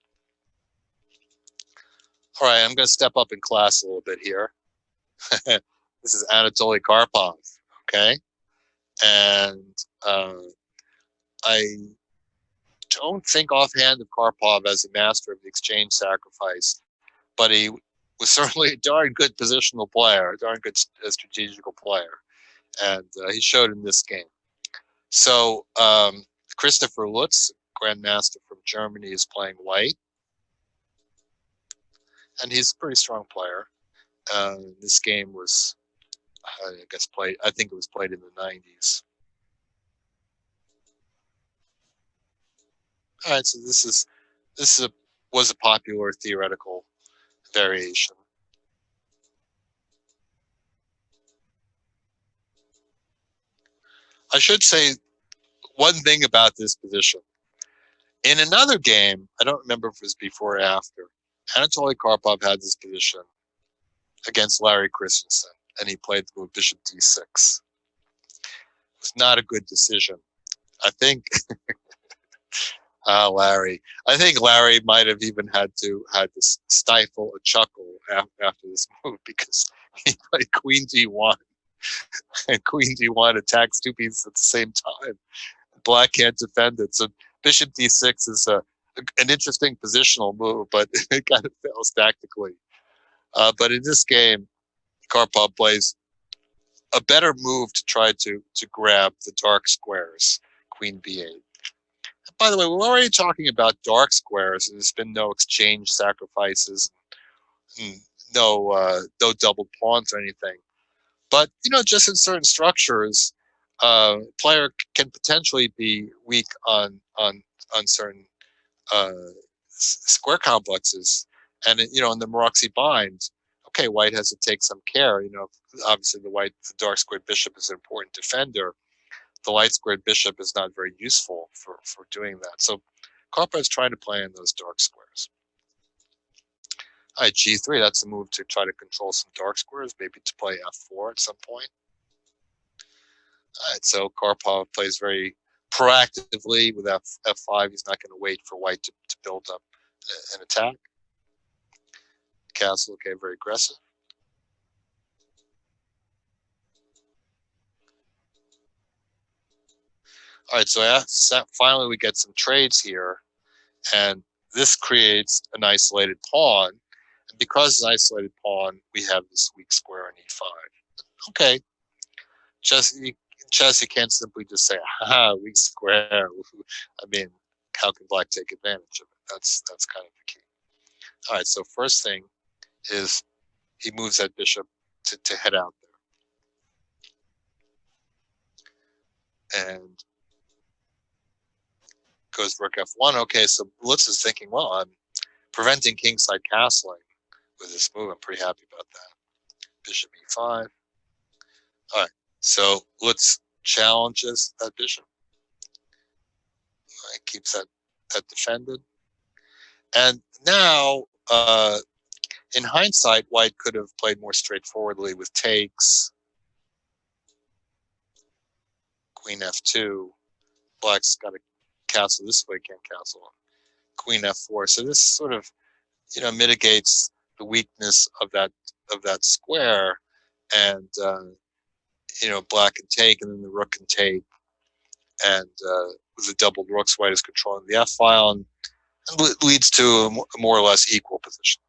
All right, I'm going to step up in class a little bit here. This is Anatoly Karpov, okay? And I don't think offhand of Karpov as a master of the exchange sacrifice, but he was certainly a darn good positional player, a darn good strategical player. And he showed in this game. So Christopher Lutz, grandmaster from Germany, is playing white. And he's a pretty strong player. This game was, I guess, I think it was played in the 90s. All right, so was a popular theoretical variation. I should say one thing about this position. In another game, I don't remember if it was before or after, Anatoly Karpov had this position against Larry Christensen, and he played the move bishop d6. It was not a good decision. I think Larry. I think Larry might have even had to stifle a chuckle after this move, because he played Queen D1, and Queen D1 attacks two pieces at the same time. Black can't defend it, so Bishop D6 is an interesting positional move, but it kind of fails tactically. But in this game, Karpov plays a better move to try to grab the dark squares, Queen B8. By the way, we're already talking about dark squares. There's been no exchange sacrifices, no double pawns or anything. But just in certain structures, player can potentially be weak on certain uh, square complexes, and in the Maroczy bind. Okay, white has to take some care. Obviously the dark squared bishop is an important defender. The light squared bishop is not very useful for doing that. So Karpov is trying to play in those dark squares. All right, g3, that's a move to try to control some dark squares, maybe to play f4 at some point. All right, so Karpov plays very proactively with f5. He's not going to wait for white to build up an attack. Castle, okay, very aggressive. All right, so finally we get some trades here, and this creates an isolated pawn. And because it's an isolated pawn, we have this weak square on e5. Okay, chess. Chess, you can't simply just say, "Ha, weak square." I mean, how can black take advantage of it? That's kind of the key. All right. So first thing is he moves that bishop to head out there and goes rook f1. Okay, so Blitz is thinking, well, I'm preventing kingside castling with this move. I'm pretty happy about that. Bishop e5. All right, so let's challenges that bishop. All right, keeps that defended. And now, in hindsight, White could have played more straightforwardly with takes, queen f2. Black's got to castle this way, can't castle on queen f4. So this sort of, mitigates the weakness of that square, and black can take, and then the rook can take, and with the doubled rooks, White is controlling the f file, and leads to a more or less equal position.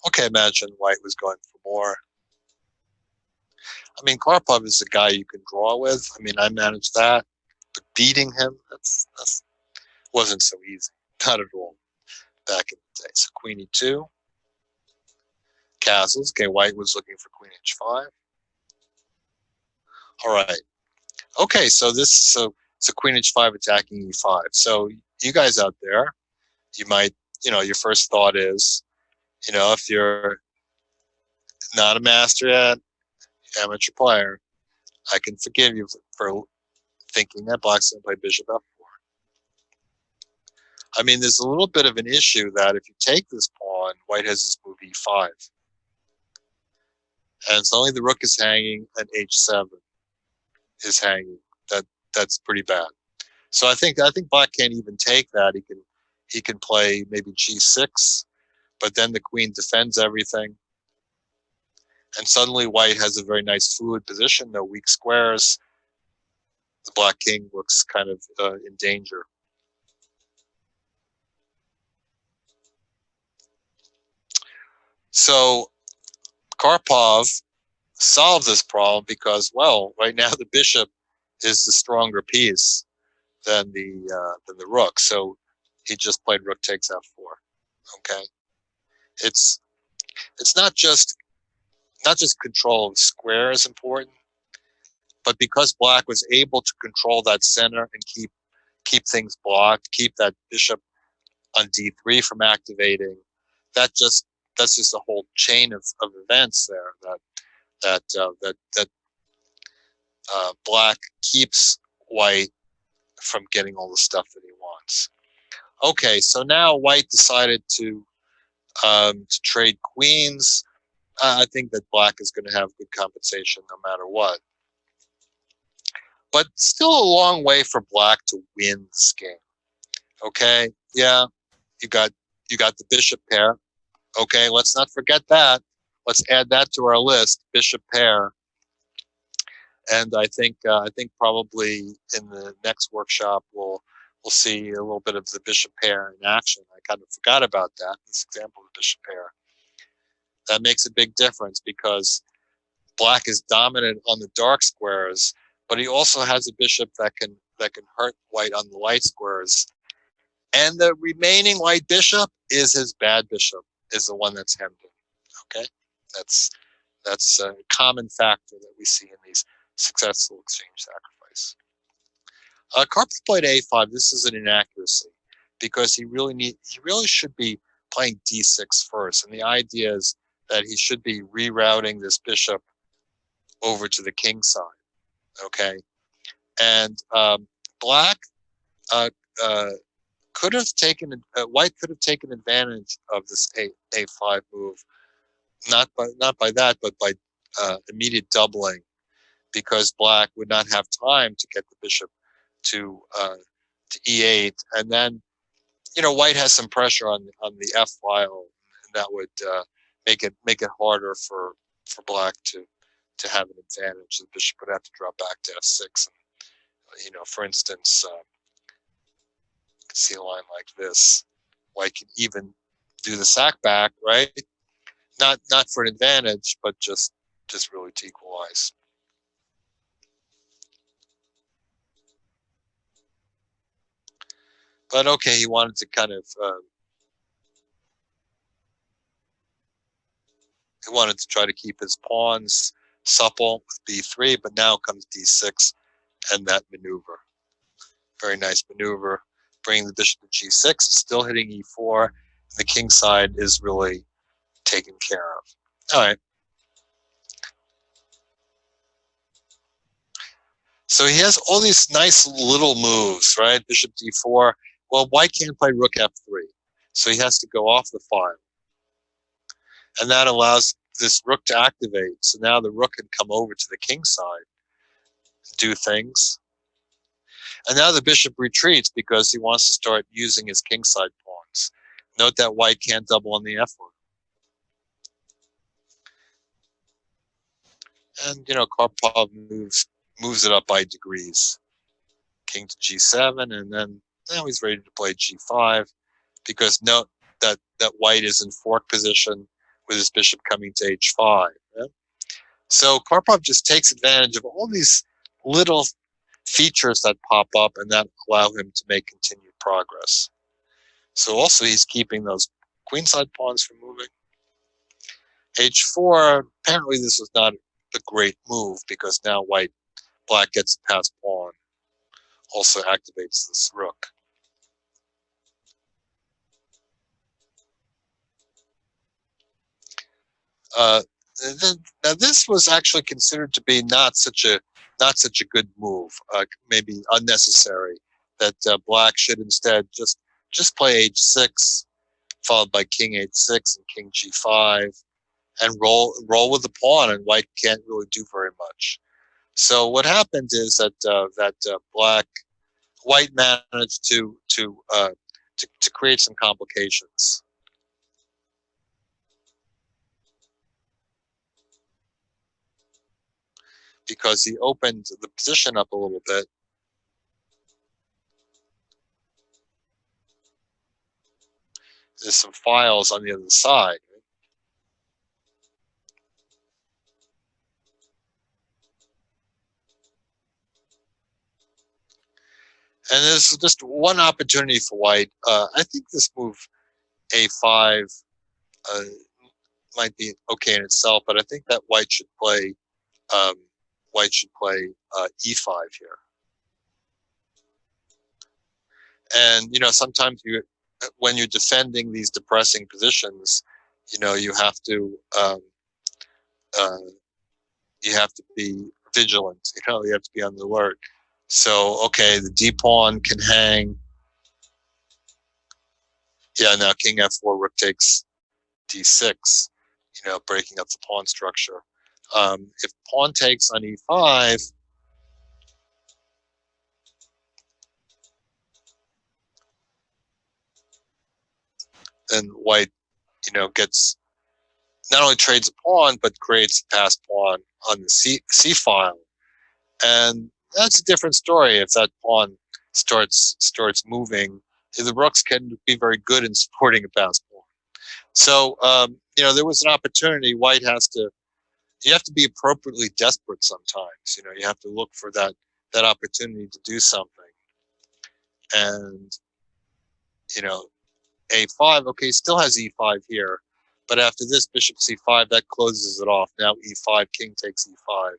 Okay, imagine White was going for more. I mean, Karpov is a guy you can draw with. I mean, I managed that, but beating him, that's wasn't so easy. Not at all back in the day. So queen e2, castles. Okay, White was looking for queen h5. All right. Okay, so queen h5 attacking e5. So you guys out there, you might, your first thought is, if you're not a master yet, amateur player, I can forgive you for thinking that black's going to play bishop f4. I mean, there's a little bit of an issue that if you take this pawn, White has this move e5. And it's only the rook is hanging and h7 is hanging. That's pretty bad. So I think Black can't even take that. He can play maybe g6, but then the queen defends everything. And suddenly White has a very nice fluid position, no weak squares. The black king looks kind of in danger. So Karpov solved this problem because, well, right now the bishop is the stronger piece than the rook. So he just played rook takes f4. Okay, it's not just control of square is important, but because Black was able to control that center and keep things blocked, keep that bishop on d3 from activating, that's just a whole chain of events there that Black keeps White from getting all the stuff that he wants. Okay, so now White decided to trade queens. I think that Black is going to have good compensation no matter what. But still a long way for Black to win this game. Okay, yeah, you got the bishop pair. Okay, let's not forget that. Let's add that to our list, bishop pair. And I think probably in the next workshop we'll see a little bit of the bishop pair in action. I kind of forgot about that. This example of the bishop pair. That makes a big difference because Black is dominant on the dark squares, but he also has a bishop that can hurt White on the light squares. And the remaining white bishop is his bad bishop, is the one that's hemmed in. Okay, that's a common factor that we see in these successful exchange sacrifice. Karpov played a5. This is an inaccuracy because he really should be playing d6 first, and the idea is that he should be rerouting this bishop over to the king side. Okay, and Black could have taken White could have taken advantage of this a5 move, not by that, but by immediate doubling, because Black would not have time to get the bishop to e8, and then White has some pressure on the f file, and that would make it harder for Black to have an advantage. The bishop would have to drop back to f6, and for instance, you can see a line like this. White can even do the sack back, right? not for an advantage, but just really to equalize. But okay, he wanted to kind of he wanted to try to keep his pawns supple with b3, but now comes d6 and that maneuver. Very nice maneuver. Bringing the bishop to g6, still hitting e4. And the king side is really taken care of. All right. So he has all these nice little moves, right? Bishop d4. Well, white can't play rook f3. So he has to go off the file. And that allows this rook to activate. So now the rook can come over to the king side, do things. And now the bishop retreats because he wants to start using his kingside pawns. Note that white can't double on the f1. And, Karpov moves it up by degrees. King to g7, and then now he's ready to play g5 because note that white is in fork position with his bishop coming to h5. Yeah? So Karpov just takes advantage of all these little features that pop up and that allow him to make continued progress. So also he's keeping those queenside pawns from moving. h4, apparently this was not a great move because now black gets a passed pawn, also activates this rook. Now this was actually considered to be not such a good move, maybe unnecessary. That black should instead just play h6, followed by king h6 and king g5, and roll with the pawn, and white can't really do very much. So what happened is that white managed to create some complications. Because he opened the position up a little bit. There's some files on the other side. And there's just one opportunity for white. I think this move a5 might be okay in itself, but I think that white should play e5 here. And sometimes when you're defending these depressing positions, you have to be vigilant. You have to be on the alert. So okay, the d pawn can hang. Yeah, now king f4, rook takes d6. Breaking up the pawn structure. If pawn takes on e5, then white, gets not only trades a pawn but creates a passed pawn on the c file, and that's a different story. If that pawn starts moving, the rooks can be very good in supporting a passed pawn. So there was an opportunity. White you have to be appropriately desperate sometimes. You have to look for that opportunity to do something. And a5, okay, still has e5 here, but after this bishop c5, that closes it off. Now e5, king takes e5,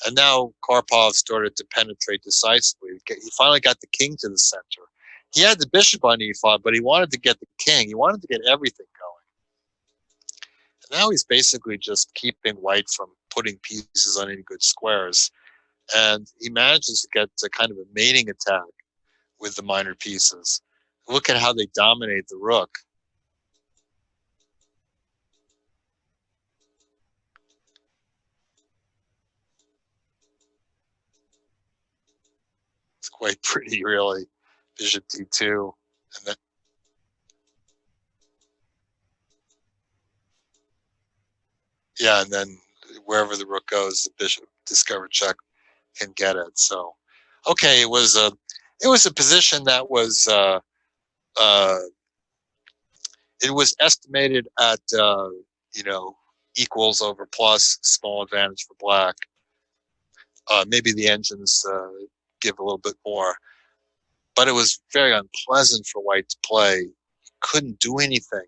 and now Karpov started to penetrate decisively. He finally got the king to the center. He had the bishop on e5, but he wanted to get the king. He wanted to get everything going. And now he's basically just keeping white from putting pieces on any good squares, and he manages to get to kind of a mating attack with the minor pieces. Look at how they dominate the rook. It's quite pretty, really. Bishop d2, and then and then wherever the rook goes, the bishop discover check can get it. So, okay, it was a position that was it was estimated at you know, equals over plus, small advantage for black. Maybe the engines give a little bit more, but it was very unpleasant for white to play. Couldn't do anything.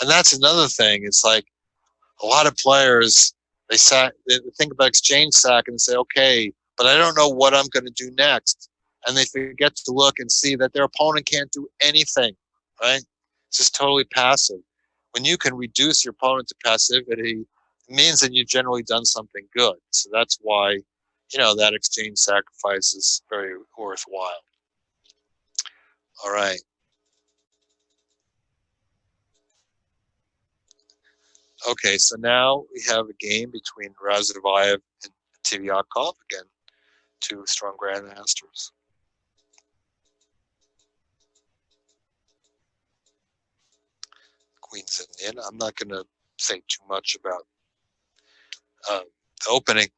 And that's another thing. It's like a lot of players, they think about exchange sack and say, okay, but I don't know what I'm going to do next. And they forget to look and see that their opponent can't do anything, right? It's just totally passive. When you can reduce your opponent to passivity, it means that you've generally done something good. So that's why, that exchange sacrifice is very worthwhile. All right. Okay, so now we have a game between Razorbayev and Tivyakov, again, two strong grandmasters. Queen's Indian. I'm not going to say too much about the opening.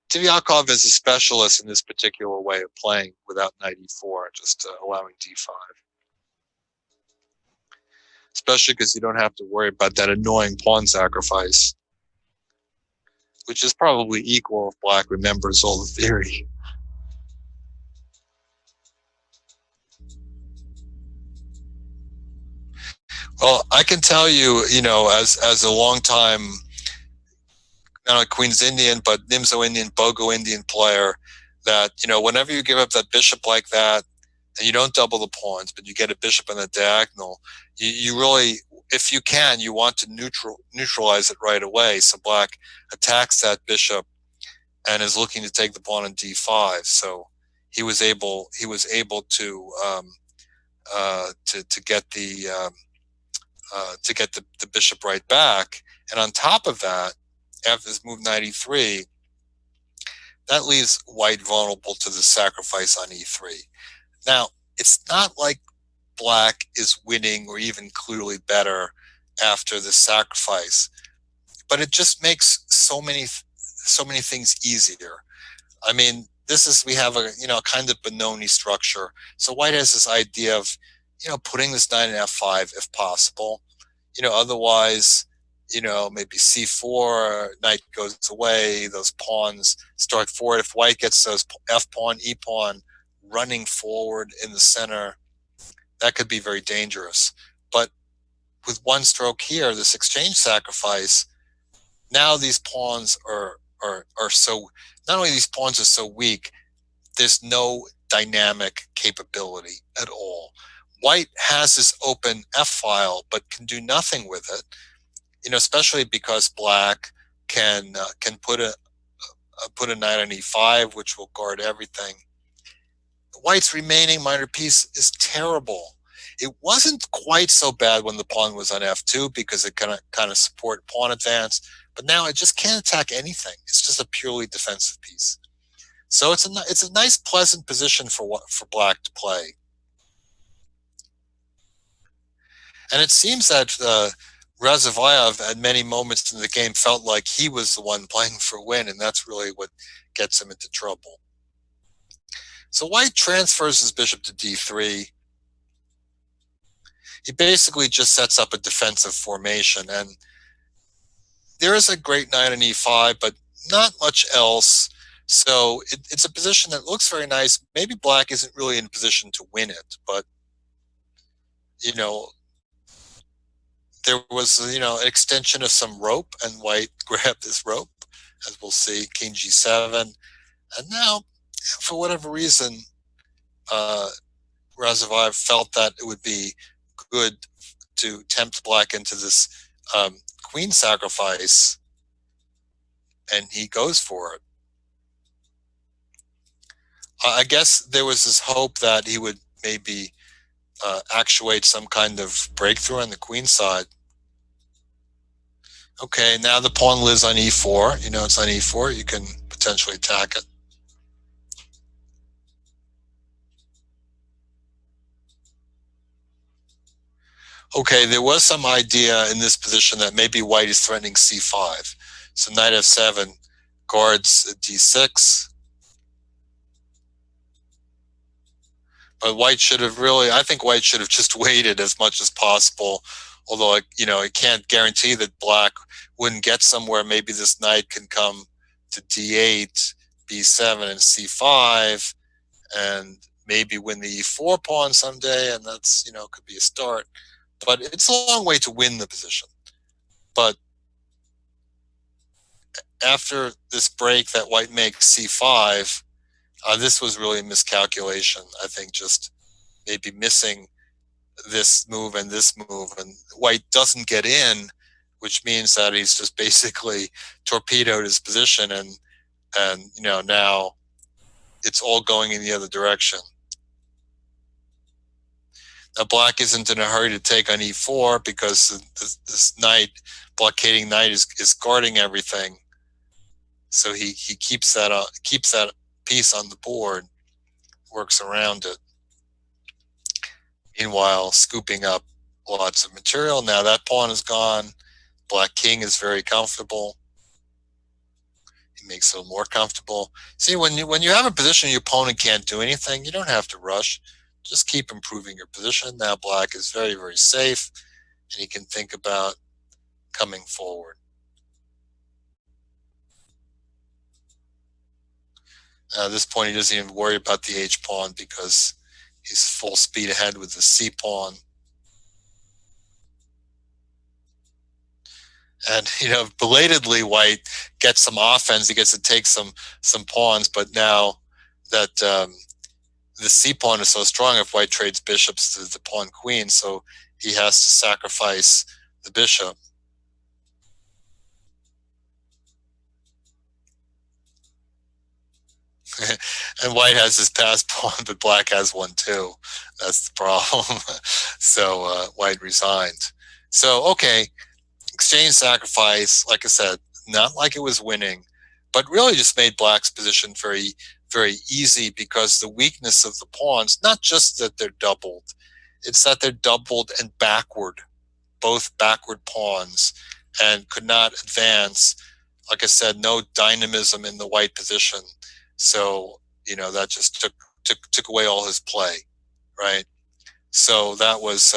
Tivyakov is a specialist in this particular way of playing without knight e4, just allowing d5. Especially because you don't have to worry about that annoying pawn sacrifice, which is probably equal if black remembers all the theory. Well, I can tell you, as a long time, not only Queen's Indian, but Nimzo Indian, Bogo Indian player, that, whenever you give up that bishop like that, and you don't double the pawns, but you get a bishop on the diagonal, you really, if you can, you want to neutralize it right away. So black attacks that bishop and is looking to take the pawn on d5. So he was able to get the bishop right back. And on top of that, after this move knight e3, that leaves white vulnerable to the sacrifice on e3. Now, it's not like black is winning or even clearly better after the sacrifice, but it just makes so many things easier. I mean, we have a kind of Benoni structure. So white has this idea of putting this knight in f5 if possible. Otherwise, maybe c4, knight goes away, those pawns start forward. If white gets those f pawn, e pawn running forward in the center, that could be very dangerous. But with one stroke here, this exchange sacrifice, now these pawns are so, not only these pawns are so weak, there's no dynamic capability at all. White has this open F file, but can do nothing with it, especially because black can put a knight on e5, which will guard everything. White's remaining minor piece is terrible. It wasn't quite so bad when the pawn was on f2 because it kind of support pawn advance, but now it just can't attack anything. It's just a purely defensive piece. So it's a nice, pleasant position for black to play. And it seems that Razorbayev at many moments in the game felt like he was the one playing for a win, and that's really what gets him into trouble. So white transfers his bishop to d3. He basically just sets up a defensive formation, and there is a great knight on e5, but not much else. So it's a position that looks very nice. Maybe black isn't really in a position to win it, but there was an extension of some rope, and white grabbed this rope, as we'll see, king g7, and now, for whatever reason, Razorbayev felt that it would be good to tempt black into this queen sacrifice, and he goes for it. I guess there was this hope that he would maybe actuate some kind of breakthrough on the queen side. Okay, now the pawn lives on e4. It's on e4. You can potentially attack it. Okay, there was some idea in this position that maybe white is threatening c5. So knight f7 guards d6. But white should have I think white should have just waited as much as possible although it can't guarantee that black wouldn't get somewhere. Maybe this knight can come to d8, b7, and c5, and maybe win the e4 pawn someday, and that's could be a start. But it's a long way to win the position. But after this break that white makes c5, this was really a miscalculation. I think just maybe missing this move and this move, and white doesn't get in, which means that he's just basically torpedoed his position, and now it's all going in the other direction. Now black isn't in a hurry to take on e4 because this knight, blockading knight, is guarding everything. So he keeps that piece on the board, works around it. Meanwhile, scooping up lots of material. Now that pawn is gone. Black king is very comfortable. He makes it more comfortable. See, when you have a position your opponent can't do anything, you don't have to rush. Just keep improving your position. Now black is very, very safe, and he can think about coming forward. At this point, he doesn't even worry about the h-pawn because he's full speed ahead with the c-pawn. And belatedly, white gets some offense. He gets to take some pawns, but now that the c-pawn is so strong, if white trades bishops to the pawn queen, so he has to sacrifice the bishop. And white has his passed pawn, but black has one too. That's the problem. So white resigned. So, okay, exchange sacrifice, like I said, not like it was winning, but really just made black's position very, very easy, because the weakness of the pawns, not just that they're doubled, it's that they're doubled and backward, both backward pawns, and could not advance. Like I said, no dynamism in the white position. So, that just took away all his play, right? So that was,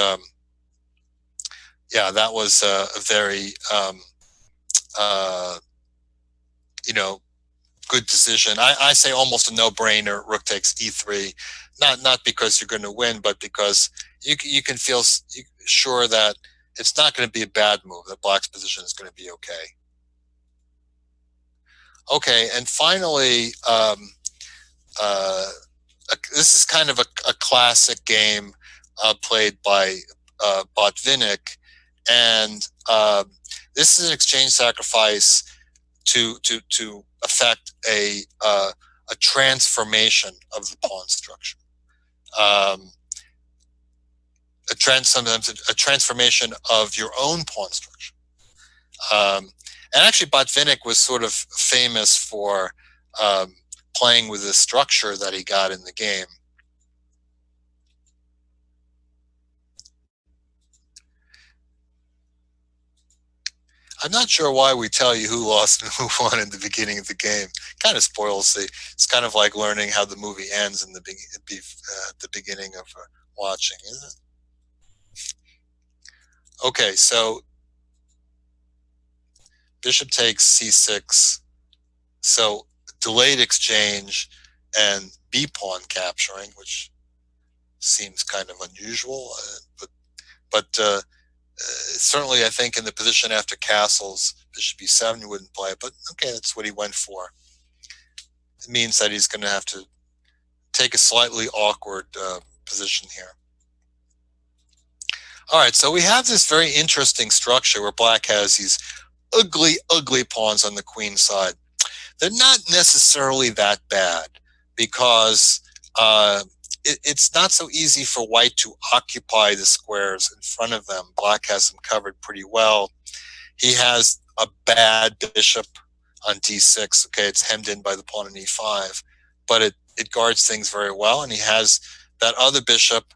that was a very, good decision. I say almost a no-brainer. Rook takes e3, not because you're going to win, but because you can feel sure that it's not going to be a bad move. That black's position is going to be okay. Okay, and finally, this is kind of a classic game played by Botvinnik, and this is an exchange sacrifice to affect a transformation of the pawn structure, sometimes a transformation of your own pawn structure. And actually, Botvinnik was sort of famous for playing with the structure that he got in the game. I'm not sure why we tell you who lost and who won in the beginning of the game. Kind of spoils it's kind of like learning how the movie ends in the beginning of watching, isn't it? Okay, so bishop takes c6. So delayed exchange and b pawn capturing, which seems kind of unusual, but certainly I think in the position after castles, bishop b7 you wouldn't play, but okay, that's what he went for. It means that he's going to have to take a slightly awkward position here. All right, so we have this very interesting structure where black has these ugly pawns on the queen side. They're not necessarily that bad, because it's not so easy for white to occupy the squares in front of them. Black has them covered pretty well. He has a bad bishop on d6. Okay, it's hemmed in by the pawn on e5, but it guards things very well. And he has that other bishop,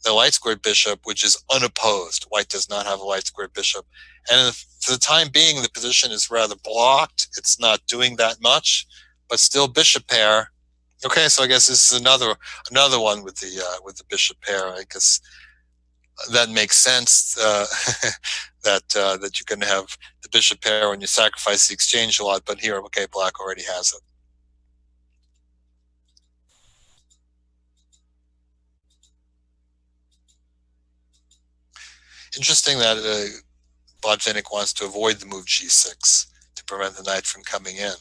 the light squared bishop, which is unopposed. White does not have a light squared bishop. And for the time being, the position is rather blocked. It's not doing that much, but still bishop pair. Okay, so I guess this is another one with the bishop pair. I guess that makes sense. That you can have the bishop pair when you sacrifice the exchange a lot, but here, okay, black already has it. Interesting that Botvinnik wants to avoid the move g6 to prevent the knight from coming in.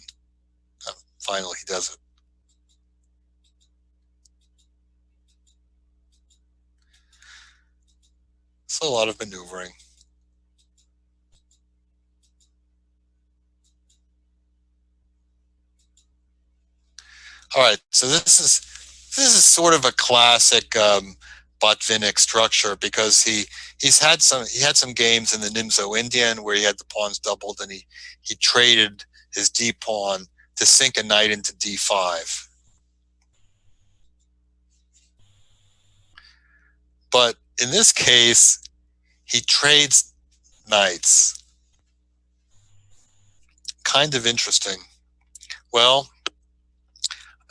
Finally, he does it. So a lot of maneuvering. All right, so this is sort of a classic Botvinnik structure, because he had some games in the Nimzo Indian where he had the pawns doubled, and he traded his d pawn to sink a knight into d5. But in this case, he trades knights. Kind of interesting. Well,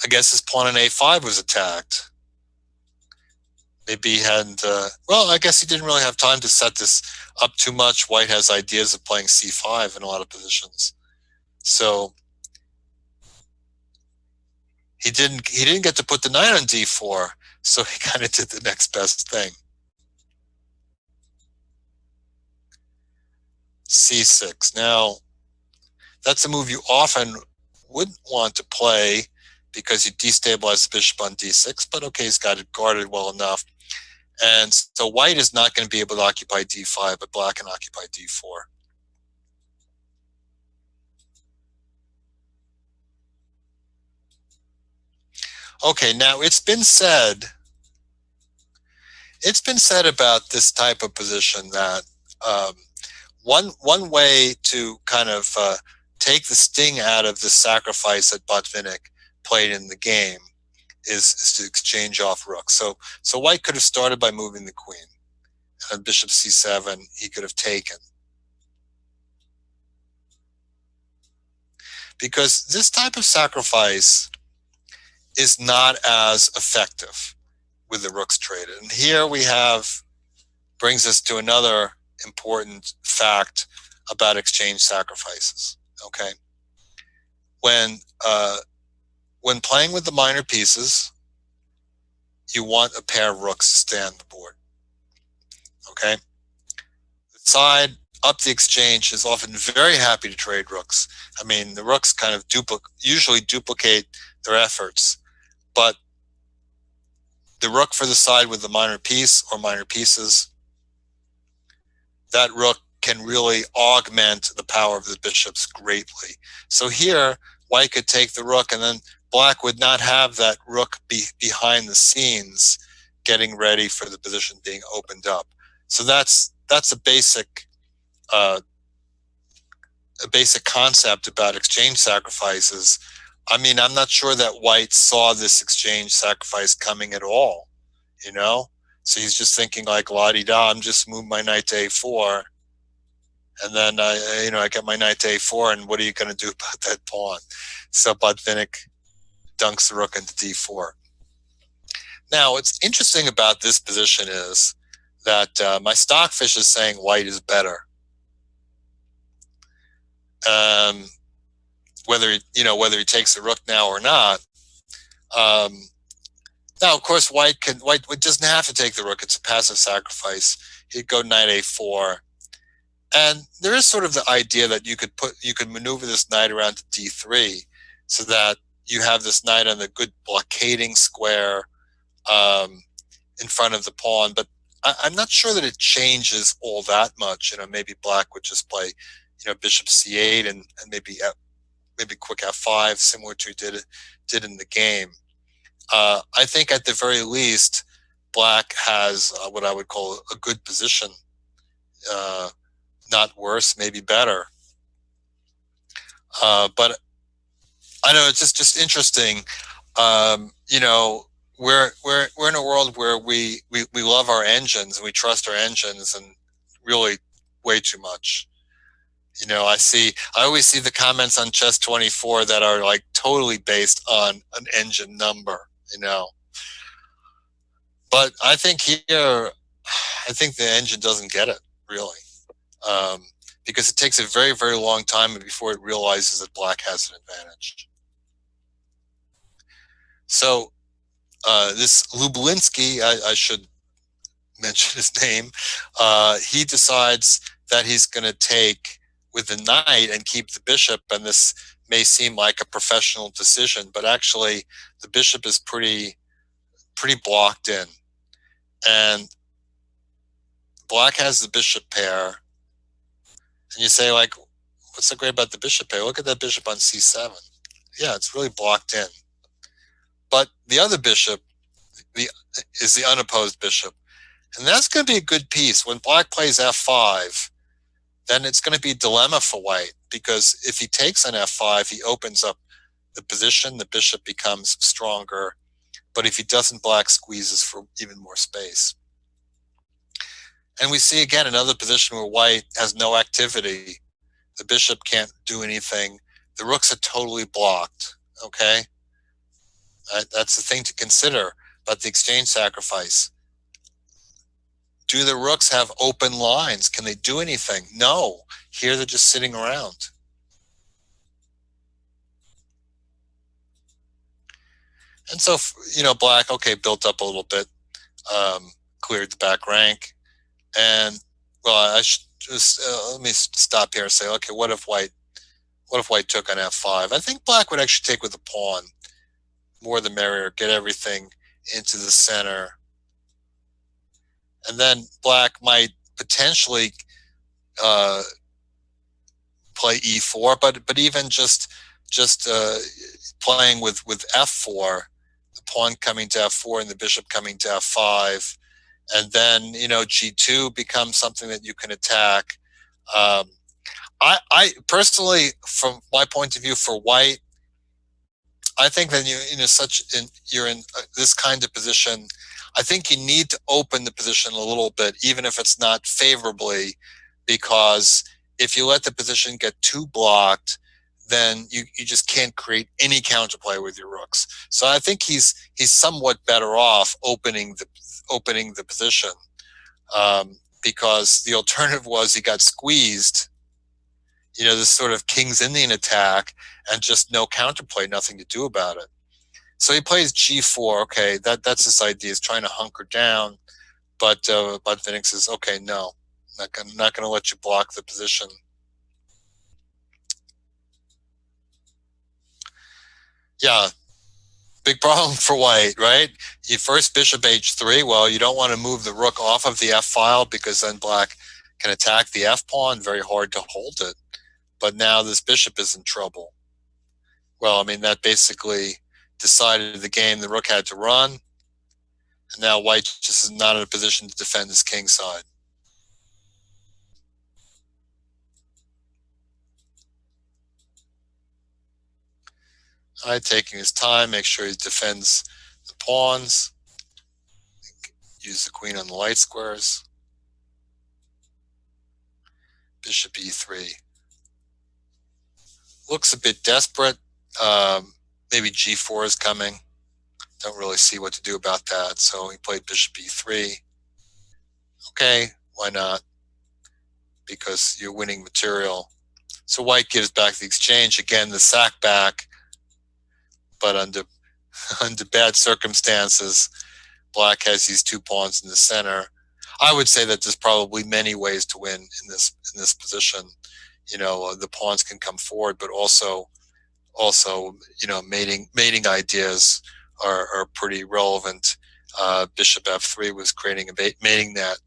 I guess his pawn in a5 was attacked. Maybe he hadn't, well, I guess he didn't really have time to set this up too much. White has ideas of playing c5 in a lot of positions. So he didn't get to put the knight on d4, so he kind of did the next best thing. c6. Now, that's a move you often wouldn't want to play because you destabilize the bishop on d6, but okay, he's got it guarded well enough. And so white is not going to be able to occupy d5, but black can occupy d4. Okay, now it's been said about this type of position that one way to kind of take the sting out of the sacrifice that Botvinnik played in the game is to exchange off rooks. So white could have started by moving the queen, and bishop c7 he could have taken. Because this type of sacrifice is not as effective with the rooks traded. And here we have, brings us to another important fact about exchange sacrifices. Okay, when playing with the minor pieces, you want a pair of rooks to stay on the board. Okay, the side up the exchange is often very happy to trade rooks. I mean, the rooks kind of usually duplicate their efforts, but the rook for the side with the minor piece or minor pieces, that rook can really augment the power of the bishops greatly. So here, white could take the rook, and then black would not have that rook behind the scenes getting ready for the position being opened up. So that's a basic concept about exchange sacrifices. I mean, I'm not sure that white saw this exchange sacrifice coming at all, you know? So he's just thinking like, la-di-da, I'm just move my knight to a4, and then I get my knight to a4, and what are you going to do about that pawn? So Botvinnik dunks the rook into d4. Now, what's interesting about this position is that my stockfish is saying white is better. Whether he takes the rook now or not. Now, of course, white doesn't have to take the rook. It's a passive sacrifice. He'd go knight a4, and there is sort of the idea that you could maneuver this knight around to d3, so that you have this knight on the good blockading square in front of the pawn. But I'm not sure that it changes all that much. Maybe black would just play, bishop c8 and maybe quick f5, similar to did in the game. I think at the very least, black has what I would call a good position. Not worse, maybe better. But I know it's just interesting. We're in a world where we love our engines and we trust our engines, and really way too much. I always see the comments on Chess24 that are like totally based on an engine number, But I think here, I think the engine doesn't get it, really, because it takes a very, very long time before it realizes that black has an advantage. So this Lublinsky, I should mention his name, he decides that he's going to take with the knight and keep the bishop, and this may seem like a professional decision, but actually the bishop is pretty blocked in, and black has the bishop pair, and you say, like, what's so great about the bishop pair? Look at that bishop on c7. Yeah, it's really blocked in. But the other bishop is the unopposed bishop, and that's going to be a good piece. When black plays f5, then it's going to be a dilemma for white, because if he takes on f5, he opens up the position, the bishop becomes stronger, but if he doesn't, black squeezes for even more space. And we see again another position where white has no activity. The bishop can't do anything. The rooks are totally blocked, okay? That's the thing to consider about the exchange sacrifice. Do the rooks have open lines? Can they do anything? No. Here they're just sitting around. And so, black, okay, built up a little bit, cleared the back rank. And, well, I should just, let me stop here and say, okay, what if white took on f5? I think black would actually take with a pawn. More the merrier, get everything into the center. And then black might potentially play e4, but even just playing with f4, the pawn coming to f4 and the bishop coming to f5, and then g2 becomes something that you can attack. I personally, from my point of view, for white, I think that you're in this kind of position. I think you need to open the position a little bit, even if it's not favorably, because if you let the position get too blocked, then you just can't create any counterplay with your rooks. So I think he's somewhat better off opening the position, because the alternative was he got squeezed, this sort of King's Indian attack, and just no counterplay, nothing to do about it. So he plays g4. Okay, that's his idea. He's trying to hunker down, but Botvinnik says, okay, no, I'm not going to let you block the position. Yeah, big problem for white, right? You first bishop h3. Well, you don't want to move the rook off of the f file, because then black can attack the f pawn. Very hard to hold it. But now this bishop is in trouble. Well, I mean, that basically decided the game. The rook had to run, and now white just is not in a position to defend his king side. All right, taking his time, make sure he defends the pawns. Use the queen on the light squares. Bishop e3. Looks a bit desperate. Maybe g4 is coming. Don't really see what to do about that. So he played bishop e3. Okay, why not? Because you're winning material. So white gives back the exchange. Again, the sack back, but under bad circumstances. Black has these two pawns in the center. I would say that there's probably many ways to win in this position. The pawns can come forward, but also mating ideas are pretty relevant. Bishop f3 was creating a mating net.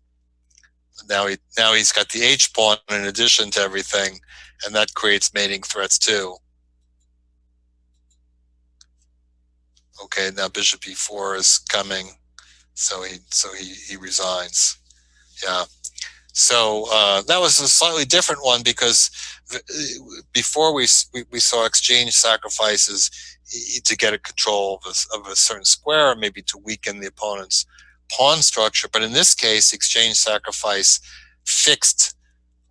Now he's got the h pawn in addition to everything, and that creates mating threats too. Okay, now bishop e4 is coming, so he resigns. Yeah. So that was a slightly different one, because before we saw exchange sacrifices to get a control of a certain square, or maybe to weaken the opponent's pawn structure. But in this case, exchange sacrifice fixed,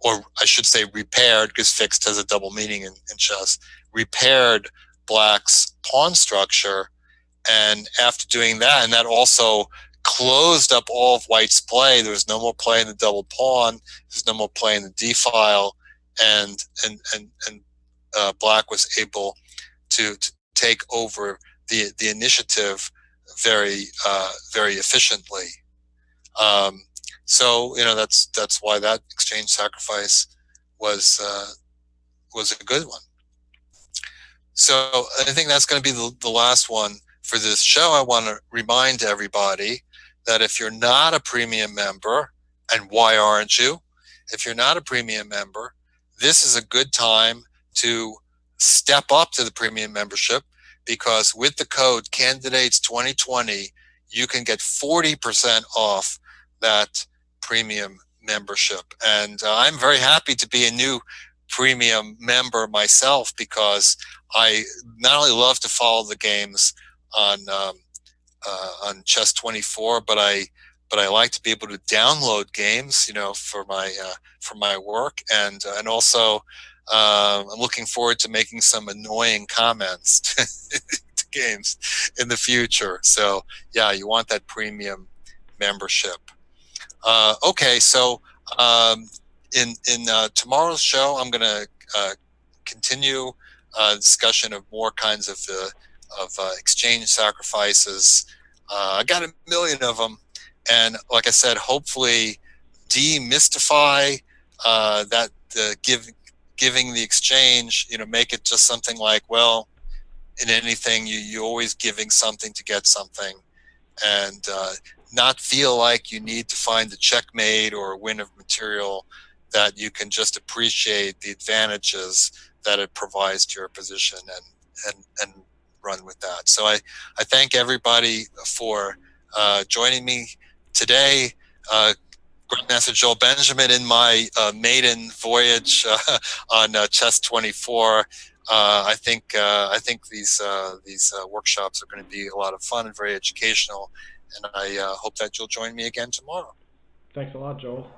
or I should say repaired, because fixed has a double meaning in chess, repaired black's pawn structure. And after doing that, and that also closed up all of white's play. There was no more play in the double pawn. There's no more play in the d file, and black was able to take over the initiative very efficiently. So that's why that exchange sacrifice was a good one. So I think that's going to be the last one for this show. I want to remind everybody that if you're not a premium member, and why aren't you? If you're not a premium member, this is a good time to step up to the premium membership, because with the code candidates 2020, you can get 40% off that premium membership. And I'm very happy to be a new premium member myself, because I not only love to follow the games on Chess24, but I like to be able to download games, for my work, and also I'm looking forward to making some annoying comments to games in the future. So yeah, you want that premium membership. Okay, so in tomorrow's show, I'm going to continue discussion of more kinds of exchange sacrifices. I got a million of them, and like I said, hopefully demystify that giving the exchange. Make it just something like, well, in anything, you're always giving something to get something, and not feel like you need to find the checkmate or a win of material, that you can just appreciate the advantages that it provides to your position and run with that. So I thank everybody for joining me today. Grandmaster Joel Benjamin in my maiden voyage on Chess24. I think these workshops are going to be a lot of fun and very educational, and I hope that you'll join me again tomorrow. Thanks a lot, Joel.